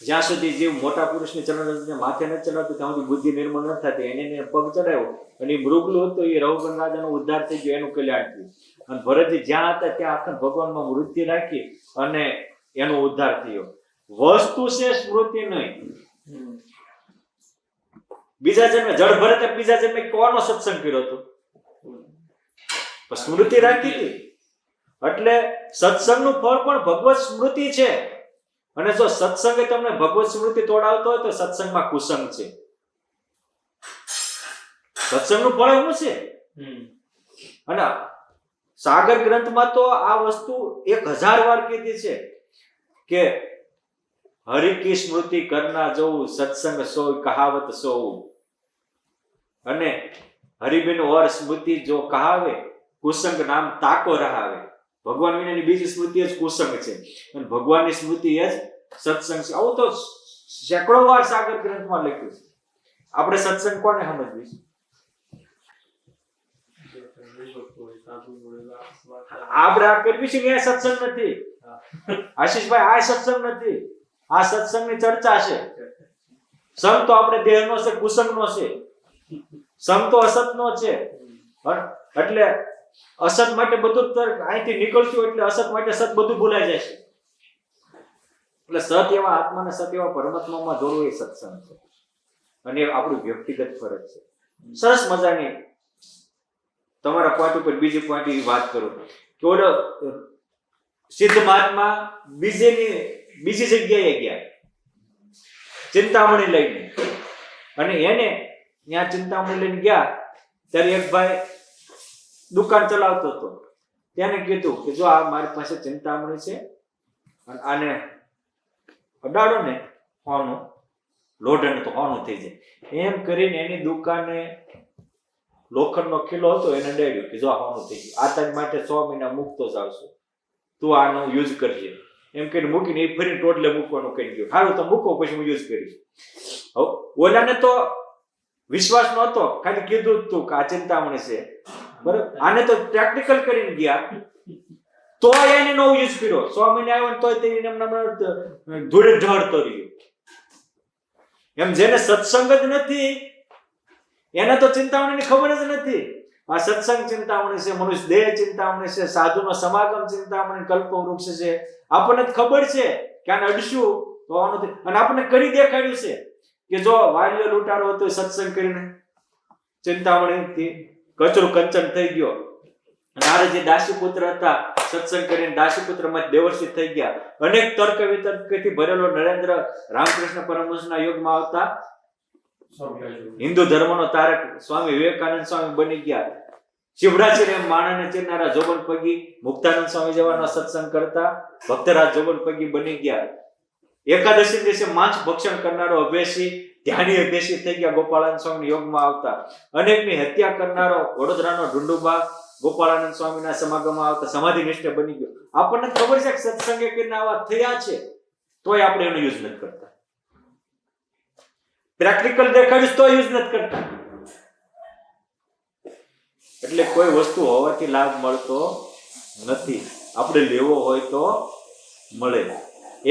જ્યાં સુધી જીવ મોટા પુરુષની ચરણને માથે ન ચડાવતું ત્યાં સુધી બુદ્ધિ નિર્મળ ન થતી. એને પગ ચડાવ્યો અને એ મૃગલું હતું, એ રહુગણ રાજાનો ઉદ્ધાર થઈ ગયો, એનું કલ્યાણ થયું. અને ભરતજી જ્યાં હતા ત્યાં આખા ભગવાનમાં વૃત્તિ રાખી અને એનો ઉદ્ધાર થયો. વસ્તુ છે સ્મૃતિ નહીં. બીજા જન્મે જળ ભરતે બીજા જન્મે કોનો સત્સંગ કર્યો હતો? સ્મૃતિ રાખી હતી. એટલે સત્સંગનું ફળ પણ ભગવત સ્મૃતિ છે. અને જો સત્સંગે તમને ભગવત સ્મૃતિ તોડાવતો હોય તો સત્સંગમાં કુસંગ છે. સત્સંગનું ફળ શું છે? અને સાગર ગ્રંથમાં તો આ વસ્તુ 1000 વાર કીધી છે કે હરિ કી સ્મૃતિ કરના જવું, સત્સંગ સોય કહાવત સોઉ. અને હરિબિન ઓર સ્મૃતિ જો કહાવે, કુસંગ નામ તાકો રહાવે. ભગવાન વિનાની બીજી સ્મૃતિ જ કુસંગ છે અને ભગવાનની સ્મૃતિ એ જ સત્સંગ છે. આવું તો સેંકડો વાર સાગર ગ્રંથમાં લખ્યું છે. આપણે સત્સંગ કોને સમજવી છે? આપણે આ કરવી છે કે આ સત્સંગ નથી. આશીષભાઈ, આ સત્સંગ નથી, આ સત્સંગની ચર્ચા છે. સંગ તો આપણે દેહનો છે, કુસંગનો છે. સંગ તો અસતનો છે. એટલે અસત માટે બધું તર્ક અહીંથી નીકળશું એટલે અસત માટે સત બધું ભૂલાઈ જશે. એટલે સત એવા આત્માને સત એવા પરમાત્મામાં જોડવું એ સત્સંગ છે અને એ આપણું વ્યક્તિગત ફરજ છે. સરસ મજાની તમારા પોઈન્ટ ઉપર બીજી પોઈન્ટ વાત કરું કે ઓલો સિદ્ધ મહાત્મા બીજી જગ્યાએ ગયા ચિંતામણી લઈને, અને એને ત્યાં ચિંતામણી લઈને ગયા ત્યારે એક ભાઈ દુકાન ચલાવતો હતો. તેને કીધું કે જો આ મારી પાસે ચિંતામણી છે અને આને અડાડો ને હોનું લોઢણ તો હોનું થઈ જાય. એમ કરીને એની દુકાને લોખંડનો કિલ્લો હતો એને અડાડ્યો કે જો આ હોનું થઈ ગયું, આ તારી માટે 6 મહિના મૂકતો જ આવશે, તું આનો યુઝ કરજે. એમ કહીને મૂકીને એ ફરી ટોટલે મૂકવાનું કહી ગયું. સારું તો મૂકો, પછી હું યુઝ કરીશ. હવે ઓલાને તો વિશ્વાસ નહોતો, ખાલી કીધું જ તું કે આ ચિંતામણી છે બરાબર. આને તો પ્રેક્ટિકલ કરીને ગયા તો એને નો યુઝ કર્યો. 6 મહિને આવ્યો તોય તે ધૂળે ઢળતો રહ્યો. એમ જેને સત્સંગ જ નથી એને તો ચિંતામણીની ખબર જ નથી. આ સત્સંગ ચિંતામણી છે, મનુષ્ય દેહ ચિંતામણી છે, સાધુનો સમાગમ ચિંતામણી, કલ્પવૃક્ષ છે. આપણને ખબર છે કે આને અડશું તો અને આપણને કરી દેખાડ્યું છે કે જો વાલીઓ લૂંટારો હતો સત્સંગ કરીને ચિંતામણીથી કચરો કંચન થઈ ગયો. નારે જે દાસીપુત્ર હતા સત્સંગ કરીને દાસીપુત્રમાં દેવર્ષિ થઈ ગયા. અનેક તર્ક વિતર્કથી ભરેલો નરેન્દ્ર રામકૃષ્ણ પરમહંસના યુગમાં આવતા હિન્દુ ધર્મનો તારક સ્વામી વિવેકાનંદ સ્વામી બની ગયા. શિવરાજને માણસને ચીરનારા જોબન પગી મુક્તાનંદ સ્વામી જેવાના સત્સંગ કરતા ભક્તરાજ જોબન પગી બની ગયા. એકાદશી દિવસે માંસ ભક્ષણ કરનારો અભ્યાસી ધ્યાની અભ્યાસી થઈ ગયા ગોપાળાનંદ સ્વામી યોગમાં આવતા. અનેકની હત્યા કરનારો વડોદરાનો ઢુંડુબા ગોપાળાનંદ સ્વામીના સમાગમમાં આવતા સમાધિ નિષ્ઠ બની ગયો. આપણને ખબર છે કે સત્સંગે કરીને આવા થયા છે તોય આપણે એનો યુઝ નથી કરતા. પ્રેક્ટિકલ દેખાડીશ તો યુઝ નથી કરતા. એટલે કોઈ વસ્તુ હોવાથી લાભ મળતો નથી, આપણે લેવો હોય તો મળે.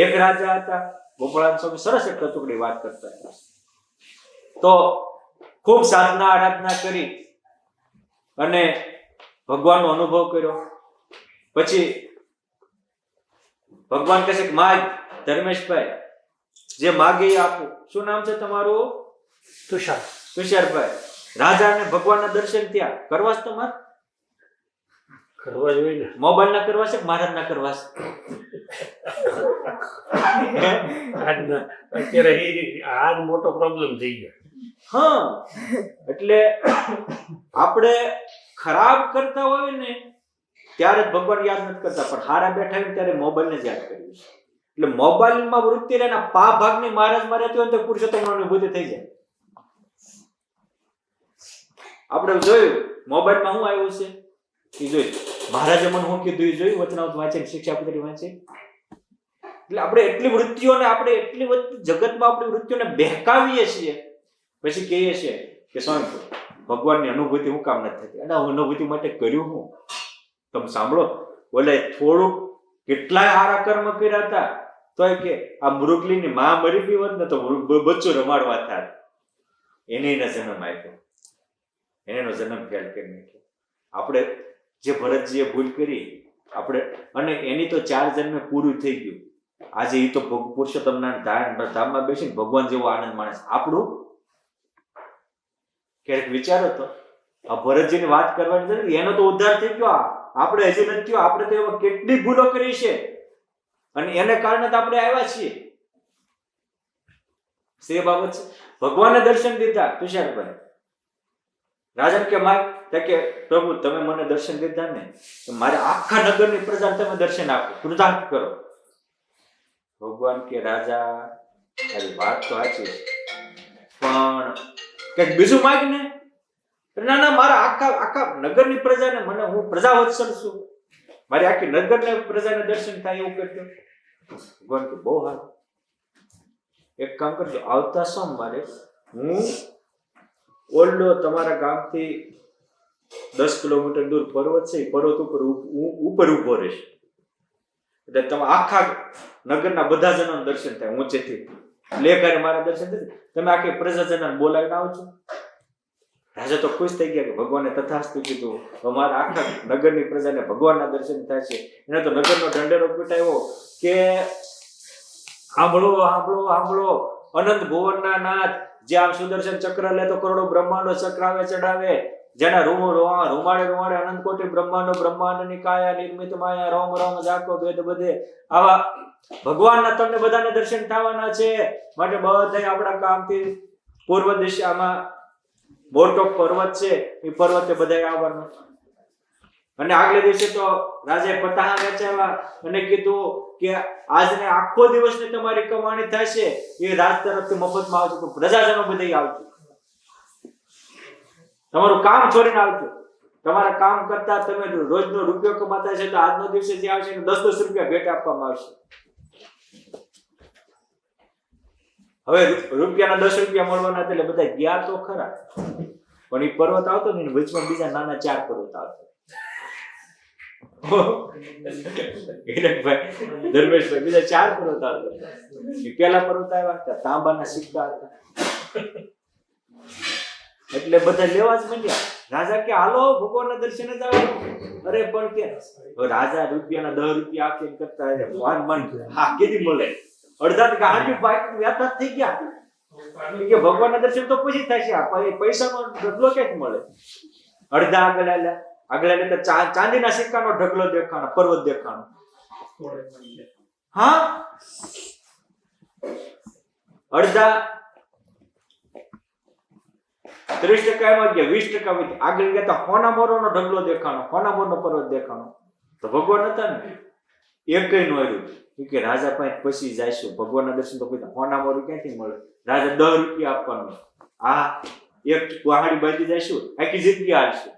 એક રાજા હતા ગોપાળાનંદ સ્વામી સરસ એક ટુકડી વાત કરતા હતા. તો ખૂબ સાધના આરાધના કરી અને ભગવાનનો અનુભવ કર્યો. પછી ભગવાન કહે છે કે માગ ધર્મેશભાઈ જે માગે એ આપું. શું નામ છે તમારું? તુષારભાઈ. રાજાને ભગવાનના દર્શન ત્યાં કરવા છે તમારે? કરવા જોઈએ ને. મોબાઈલ ના કરવા છે કે મહારાજ ના કરવા છે? અત્યારે આ મોટો પ્રોબ્લેમ થઈ ગયો. હા, એટલે આપણે ખરાબ કરતા હોય ને ત્યારે ભગવાન યાદ નથી કરતા, પણ હારા બેઠા હોય ત્યારે મોબાઈલ ને યાદ કરીએ. એટલે મોબાઈલમાં વૃત્તિ રહે પા ભાગની મહારાજ માં રહેતી હોય તો પુરુષોત્તમ અનુભૂતિ થઈ જાય. આપણે જોયું મોબાઈલમાં શું આવ્યું છે એ જોયું. મહારાજે મને શું કીધું એ જોયું. વચનામૃત વાંચે, શિક્ષાપત્રી વાંચે. એટલે આપણે એટલી વૃત્તિઓને આપણે એટલી જગતમાં આપણી વૃત્તિઓને બહેકાવીએ છીએ, પછી કહીએ છીએ કે સ્વામી ભગવાનની અનુભૂતિ હું કામ નથી થતી. અને અનુભૂતિ માટે કર્યું હું? તમે સાંભળો, બોલે થોડુંક કેટલાય સારા કર્મ કર્યા હતા તો કે આ મૃગલીની માં મરી ગઈ હોત ને તો બચ્ચું રમાડવા થાય. એને જન્મ આપ્યો, એનો જન્મ ફેલ કરી નાખ્યો. આપણે જે ભરતજીએ ભૂલ કરી આપણે, અને એની તો 4 જન્મે પૂરું થઈ ગયું. આજે એ તો પુરુષોત્તમના ધામમાં બેસીને ભગવાન જેવો આનંદ માણે છે. આપણું ક્યારેક વિચારો તો આ ભરતજીની વાત કરવાની જરૂર, એનો તો ઉદ્ધાર થઈ ગયો, આપણે હજી નથી થયો. આપણે તો એમાં કેટલી ભૂલો કરી છે અને એને કારણે તો આપણે આવ્યા છીએ. તે બાબત છે. ભગવાનને દર્શન દીધા તુષારભાઈ, રાજા કે કે પ્રભુ તમે મને દર્શન દીધા ને તો મારે આખા નગરની પ્રજાને તમે દર્શન આપો, કૃતાર્થ કરો. ભગવાન કે રાજા તારી વાત તો સાચી પણ કઈક બીજું માંગ ને. ના ના, મારા આખા નગરની પ્રજાને, મને હું પ્રજા વત્સલ છું, મારી આખી નગરની પ્રજાને દર્શન થાય એવું કરજો. ભગવાન કે બહુ સારું, એક કામ કરજો, આવતા સોમવારે હું ઓલ્ડો તમારા ગામથી 10 કિલોમીટર દૂર પર્વત છે, પર્વત ઉપર ઉભો રહીશ, એટલે તમે આખા નગરના બધા જણોને દર્શન થાય ઊંચેથી લેખારે મારા દર્શન થાય. તમે આખી પ્રજાજનોને બોલાવીને આવજો. રાજા તો ખુશ થઈ ગયા કે ભગવાને તથાસ્તુ કીધું, અમારા આખા નગરની પ્રજાને ભગવાનના દર્શન થાય છે. એને તો નગરનો ઢંઢેરો પીટાયો કે સાંભળો સાંભળો સાંભળો, અનંત ભુવનના નાથ, જે આમ સુદર્શન ચક્ર લે તો કરોડો બ્રહ્માંડો ચક્રાવે ચડાવે, જેના રૂમાડે અનંત કોટી બ્રહ્માંડો, બ્રહ્માંડની કાયા નિર્મિત માયા, રોમ રોમ જાકો ભેદ બધે, આવા ભગવાનના તમને બધાને દર્શન થવાના છે. માટે બધા આપણા કામથી પૂર્વ દિશામાં મોટો પર્વત છે, એ પર્વતે બધા આવવાનું. અને આગલે દિવસે તો રાજાએ પતાહા વેચાવ્યા અને કીધું કે આજને આખો દિવસની તમારી કમાણી થશે એ રાજ તરફથી મફતમાં આવશે, તો પ્રજાજનો બધા આવજો, તમારું કામ છોડીને આવજો. તમારા કામ કરતા તમે રોજનો રૂપિયો કમાતા છે તો આજનો દિવસે જે આવશે 10-10 રૂપિયા ભેટ આપવામાં આવશે. હવે રૂપિયાના 10 રૂપિયા મળવાના એટલે બધા ગયા તો ખરા, પણ એ પર્વત આવતો ને વચમાં બીજા નાના 4 પર્વત આવતો. ધર્મેશભાઈ બીજા 4 પર્વત આવતા. પેલા પર્વત આવ્યા તાંબાના સિક્કા હતા, એટલે બધા લેવા જ માંડ્યા. રાજા કે હાલો ભગવાનના દર્શને જવાનું. અરે પણ કે રાજા રૂપિયાના 10 રૂપિયા આપીને કરતા હા કેદી મળે, અડધા ગાંઠી પાક વ્યાતા થઈ ગયા કે ભગવાનના દર્શન તો પછી થશે, પૈસાનો ઢગલો ક્યાંક મળે. અડધા આગળ તો ચાંદીના સિક્કાનો ઢગલો દેખાણો, પર્વત દેખાણો. હા, અડધા 30% એમાં ગયા, 20% આગળ ગયા તો હોનામોરનો ઢગલો દેખાણો, હોનામોરનો પર્વત દેખાણો. તો ભગવાન હતા ને એકય નો આવ્યું કે રાજા પાસે પછી જઈશું, ભગવાનના દર્શન તો કોઈ હોનામોર ક્યાંથી મળે. રાજા 10 રૂપિયા આપવાનું, આ એક પહાડી બાંધી જઈશું, આખી જિંદગી હાલશું.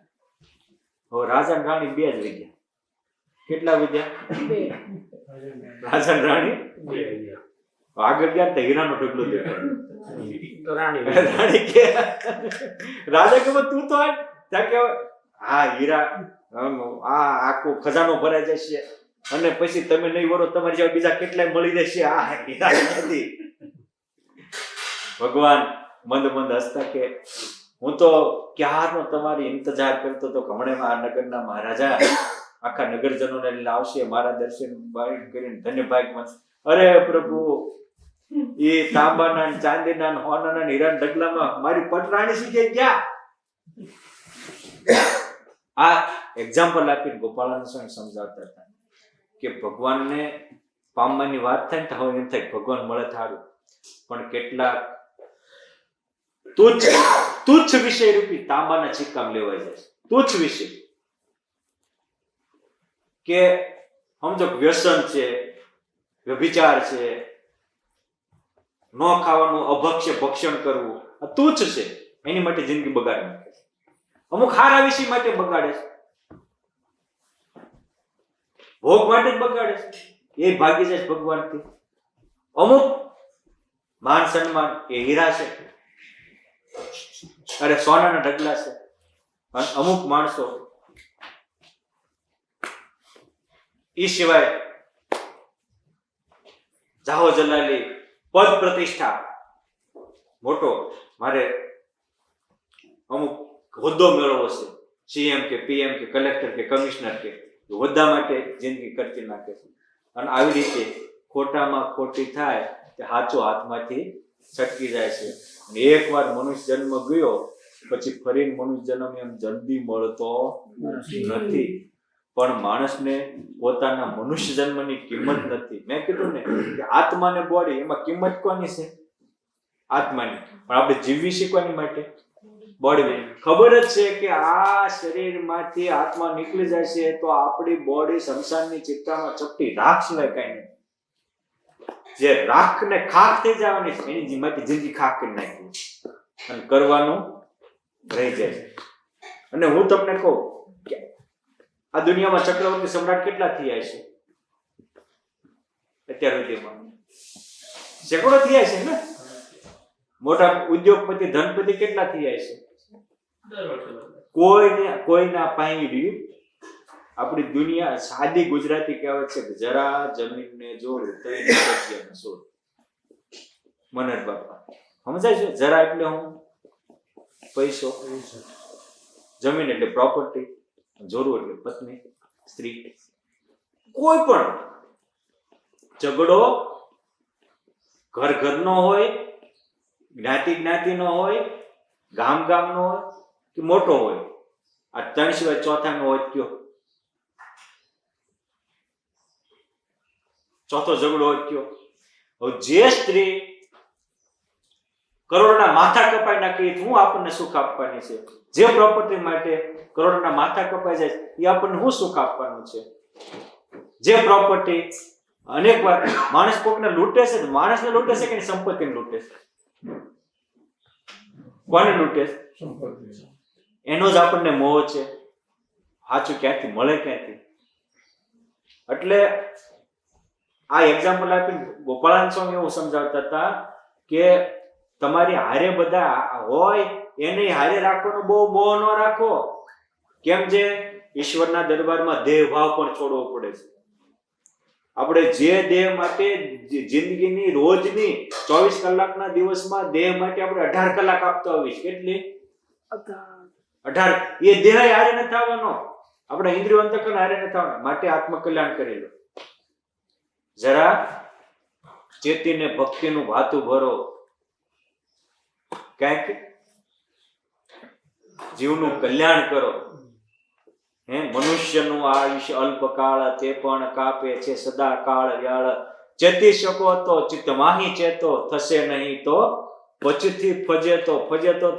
હવે રાજા ને રાણી 2 જ વિદ્યા. કેટલા વિદ્યા? રાજા ને રાણી 2. આગળ ગયા તો હીરાનો ઢગલો દેખાડો. રાણી કે રાજા કે તું તો ત્યાં કે હા હીરા, આ આખો ખજાનો ભરાઈ જશે અને પછી તમે નહીં વરો, તમારી જેવા બીજા કેટલાય મળી જશે. આ હીરા નથી. ભગવાન મંદ મંદ હસતા કે હું તો ક્યારનો તમારી ઇંતજાર કરતો હતો, હમણાં આ નગરના મહારાજા આખા નગરજનોને લઈને આવશે, મારા દર્શન કરીને ધન્ય ભાગ મળશે. અરે પ્રભુ, એ તાંબાના ચાંદીના હોનાના હીરાના ઢગલામાં મારી પટરાણી શીખે ગયા. આ એક્ઝામ્પલ આપીને ગોપાળાનંદ સ્વામી સમજાવતા હતા કે ભગવાનને પામવાની વાત થાય ને તો હવે એમ થાય ભગવાન મળે થારું, પણ કેટલાક તુચ્છ વિષય રૂપી તાંબાના સિક્કામાં લેવાઈ જાય. તુચ્છ વિષય કે સમજો વ્યસન છે, વ્યભિચાર છે, ન ખાવાનું, અભક્ષ્ય ભક્ષણ કરવું, આ તુચ્છ છે, એની માટે જિંદગી બગાડી નાખે છે. અમુક હારા વિષય માટે બગાડે છે, ભોગ માટે જ બગાડે છે, એ ભાગી જાય ભગવાનથી. અમુક માન સન્માન એ હીરા છે, અરે સોનાના ઢગલા છે. અને અમુક માણસો ઈ સિવાય જાહો જલાલી, પદ પ્રતિષ્ઠા, મોટો મારે અમુક હોદ્દો મેળવવો છે, સીએમ કે પીએમ કે કલેક્ટર કે કમિશનર કે હોદ્દા માટે જિંદગી કરતી નાખે છે. અને આવી રીતે ખોટામાં ખોટી થાય તે સાચો હાથમાંથી છટકી જાય છે. અને એકવાર મનુષ્ય જન્મ ગયો પછી ફરી મનુષ્ય જન્મ એમ જલ્દી મળતો નથી. પણ માણસને પોતાના મનુષ્ય જન્મની કિંમત નથી. મેં કીધું ને કે આત્મા ને બોડી, એમાં કિંમત કોની છે? આત્માની. પણ આપણે જીવવી શીખવાની માટે બોડીમાં ખબર જ છે કે આ શરીરમાંથી આત્મા નીકળી જાય છે તો આપણી બોડી સંસારની ચિત્તામાં ચપટી રાખ સિવાય કઈ નહીં. જે રાખ ને ખાખ થઈ જવાની છે એની માટે જિંદગી ખાખ કરી નાખી અને કરવાનું રહી જાય છે. અને હું તમને કહું કે આ દુનિયામાં ચક્રવર્તી સમ્રાટ કેટલા થયા છે અત્યાર સુધીમાં? સેંકડો થયા છે ને. મોટા ઉદ્યોગપતિ ધનપતિ કેટલા થયા છે? કોઈના પાંયડી આપણી દુનિયા સાદી ગુજરાતી કહેવત છે કે જરા જમીનને જોડ તો એને સત્યને છોડ. મનર બાપા સમજાય છે? જરા એટલે હું પૈસો, જમીન એટલે પ્રોપર્ટી, જોરું એટલે પત્ની સ્ત્રી. કોઈ પણ ઝઘડો ઘરનો હોય, જ્ઞાતિનો હોય, ગામનો હોય કે મોટો હોય, આ ત્રણ સિવાય ચોથાનો હોય કયો? ચોથો ઝઘડો હોય કયો? હવે જે સ્ત્રી કરોડના માથા કપાઈ નાખી હું આપણને સુખ આપવાની છે, જે પ્રોપર્ટી માટે કરોડના માથા કપાઈ જાય એ આપણને શું સુખ આપવાનું છે? જે પ્રોપર્ટી અનેક વાર માણસ કોકને લૂંટે છે, માણસને લૂંટે છે કે સંપત્તિને લૂંટે છે? કોને લૂંટે છે? એનો જ આપણને મોહ છે. સાચું ક્યાંથી મળે? ક્યાંથી? એટલે આ એક્ઝામ્પલ આપીને ગોપાળાન સ્વામી એવું સમજાવતા હતા કે તમારી હારે બધા હોય એને હારે રાખવાનો બહુ મોહ ન રાખો. કેમ છે? ઈશ્વરના દરબારમાં દેહ ભાવ પણ છોડવો પડે છે. આપણે જે દેહ માટે જિંદગીની રોજની 24 કલાકના દિવસમાં દેહ માટે આપણે 18 કલાક આપતા હોઈએ. કેટલી? 18. એ દેહ હારે ન થવાનો, આપણા ઇન્દ્રિયો અંતઃકરણ હારે ન થવાનો. માટે આત્મકલ્યાણ કરી લો. જરા ચેતીને ભક્તિનું વાતું ભરો. કંઈક જીવનું કલ્યાણ કરો. મનુષ્યનું આયુષ્ય અલ્પકાળ તે પણ કાપે છે સદા કાળ વ્યાળ. ચેતી શકો તો ચિત્ત માહી ચેતો, થશે નહીં તો પછીથી ફજેતો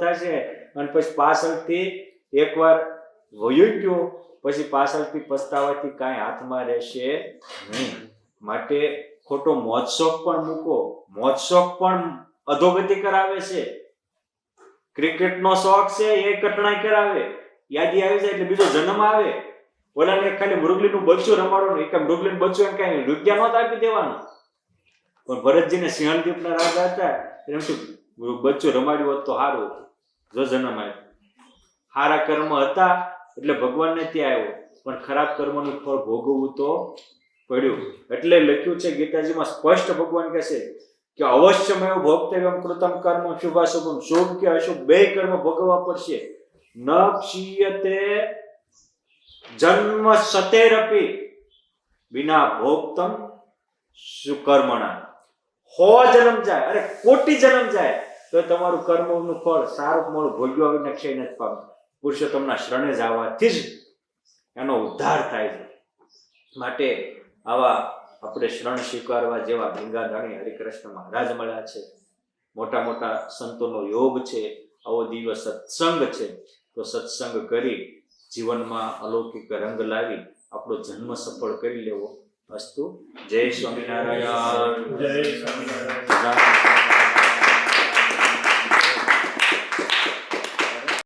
થશે. અને પછી પાછળથી એકવાર વયું ગયું પછી પાછળથી પસ્તાવાથી કાંઈ હાથમાં રહેશે નહીં. માટે ખોટો મોજશોખ પણ મૂકો. મોજશોખ પણ અધોગતિ કરાવે છે. ક્રિકેટનો શોખ છે એ કટણાઈ કરાવે. યાદી આવી જાય એટલે બીજો જન્મ આવે. ઓલાને ખાલી મૃગલીનું બચ્ચું રમાડવાનું, એક મૃગલીનું બચ્ચું એમ કઈ રૂપિયા નહોતા આપી દેવાનું. પણ ભરતજીને સિંહણદીપના રાજા હતા એમ બચ્ચું રમાડ્યું હોત તો સારું. જો જન્મ આવ્યો. સારા કર્મ હતા એટલે ભગવાનને ત્યાં આવ્યો, પણ ખરાબ કર્મનું ફળ ભોગવવું તો પડ્યું. એટલે લખ્યું છે ગીતાજીમાં સ્પષ્ટ ભગવાન કહે છે કે અવશ્યમેવ ભોક્તવ્યમ કૃતમ કર્મ શુભાશુભમ. શુભ કે અશુભ બે કર્મ ભોગવવા પડશે. ન ક્ષીયતે જન્મ સતેરપી વિના ભોક્તમ સુકર્મણા. 100 જન્મ જાય, અરે કોટી જન્મ જાય તો તમારું કર્મનું ફળ સારું મોડું ભોગવ્યા વિના ક્ષય નથી પામતું. પુરુષોત્તમના શરણે જ આવવાથી જ એનો ઉદ્ધાર થાય છે. માટે આવા આપણે શરણ સ્વીકારવા જેવા ગંગાધણી હરિકૃષ્ણ મહારાજ મળ્યા છે. મોટા મોટા સંતોનો યોગ છે. આવો દિવ્ય સત્સંગ છે. તો સત્સંગ કરી જીવનમાં અલૌકિક રંગ લાવી આપણો જન્મ સફળ કરી લેવો. અસ્તુ. જય સ્વામિનારાયણ. જય સ્વામિનારાયણ.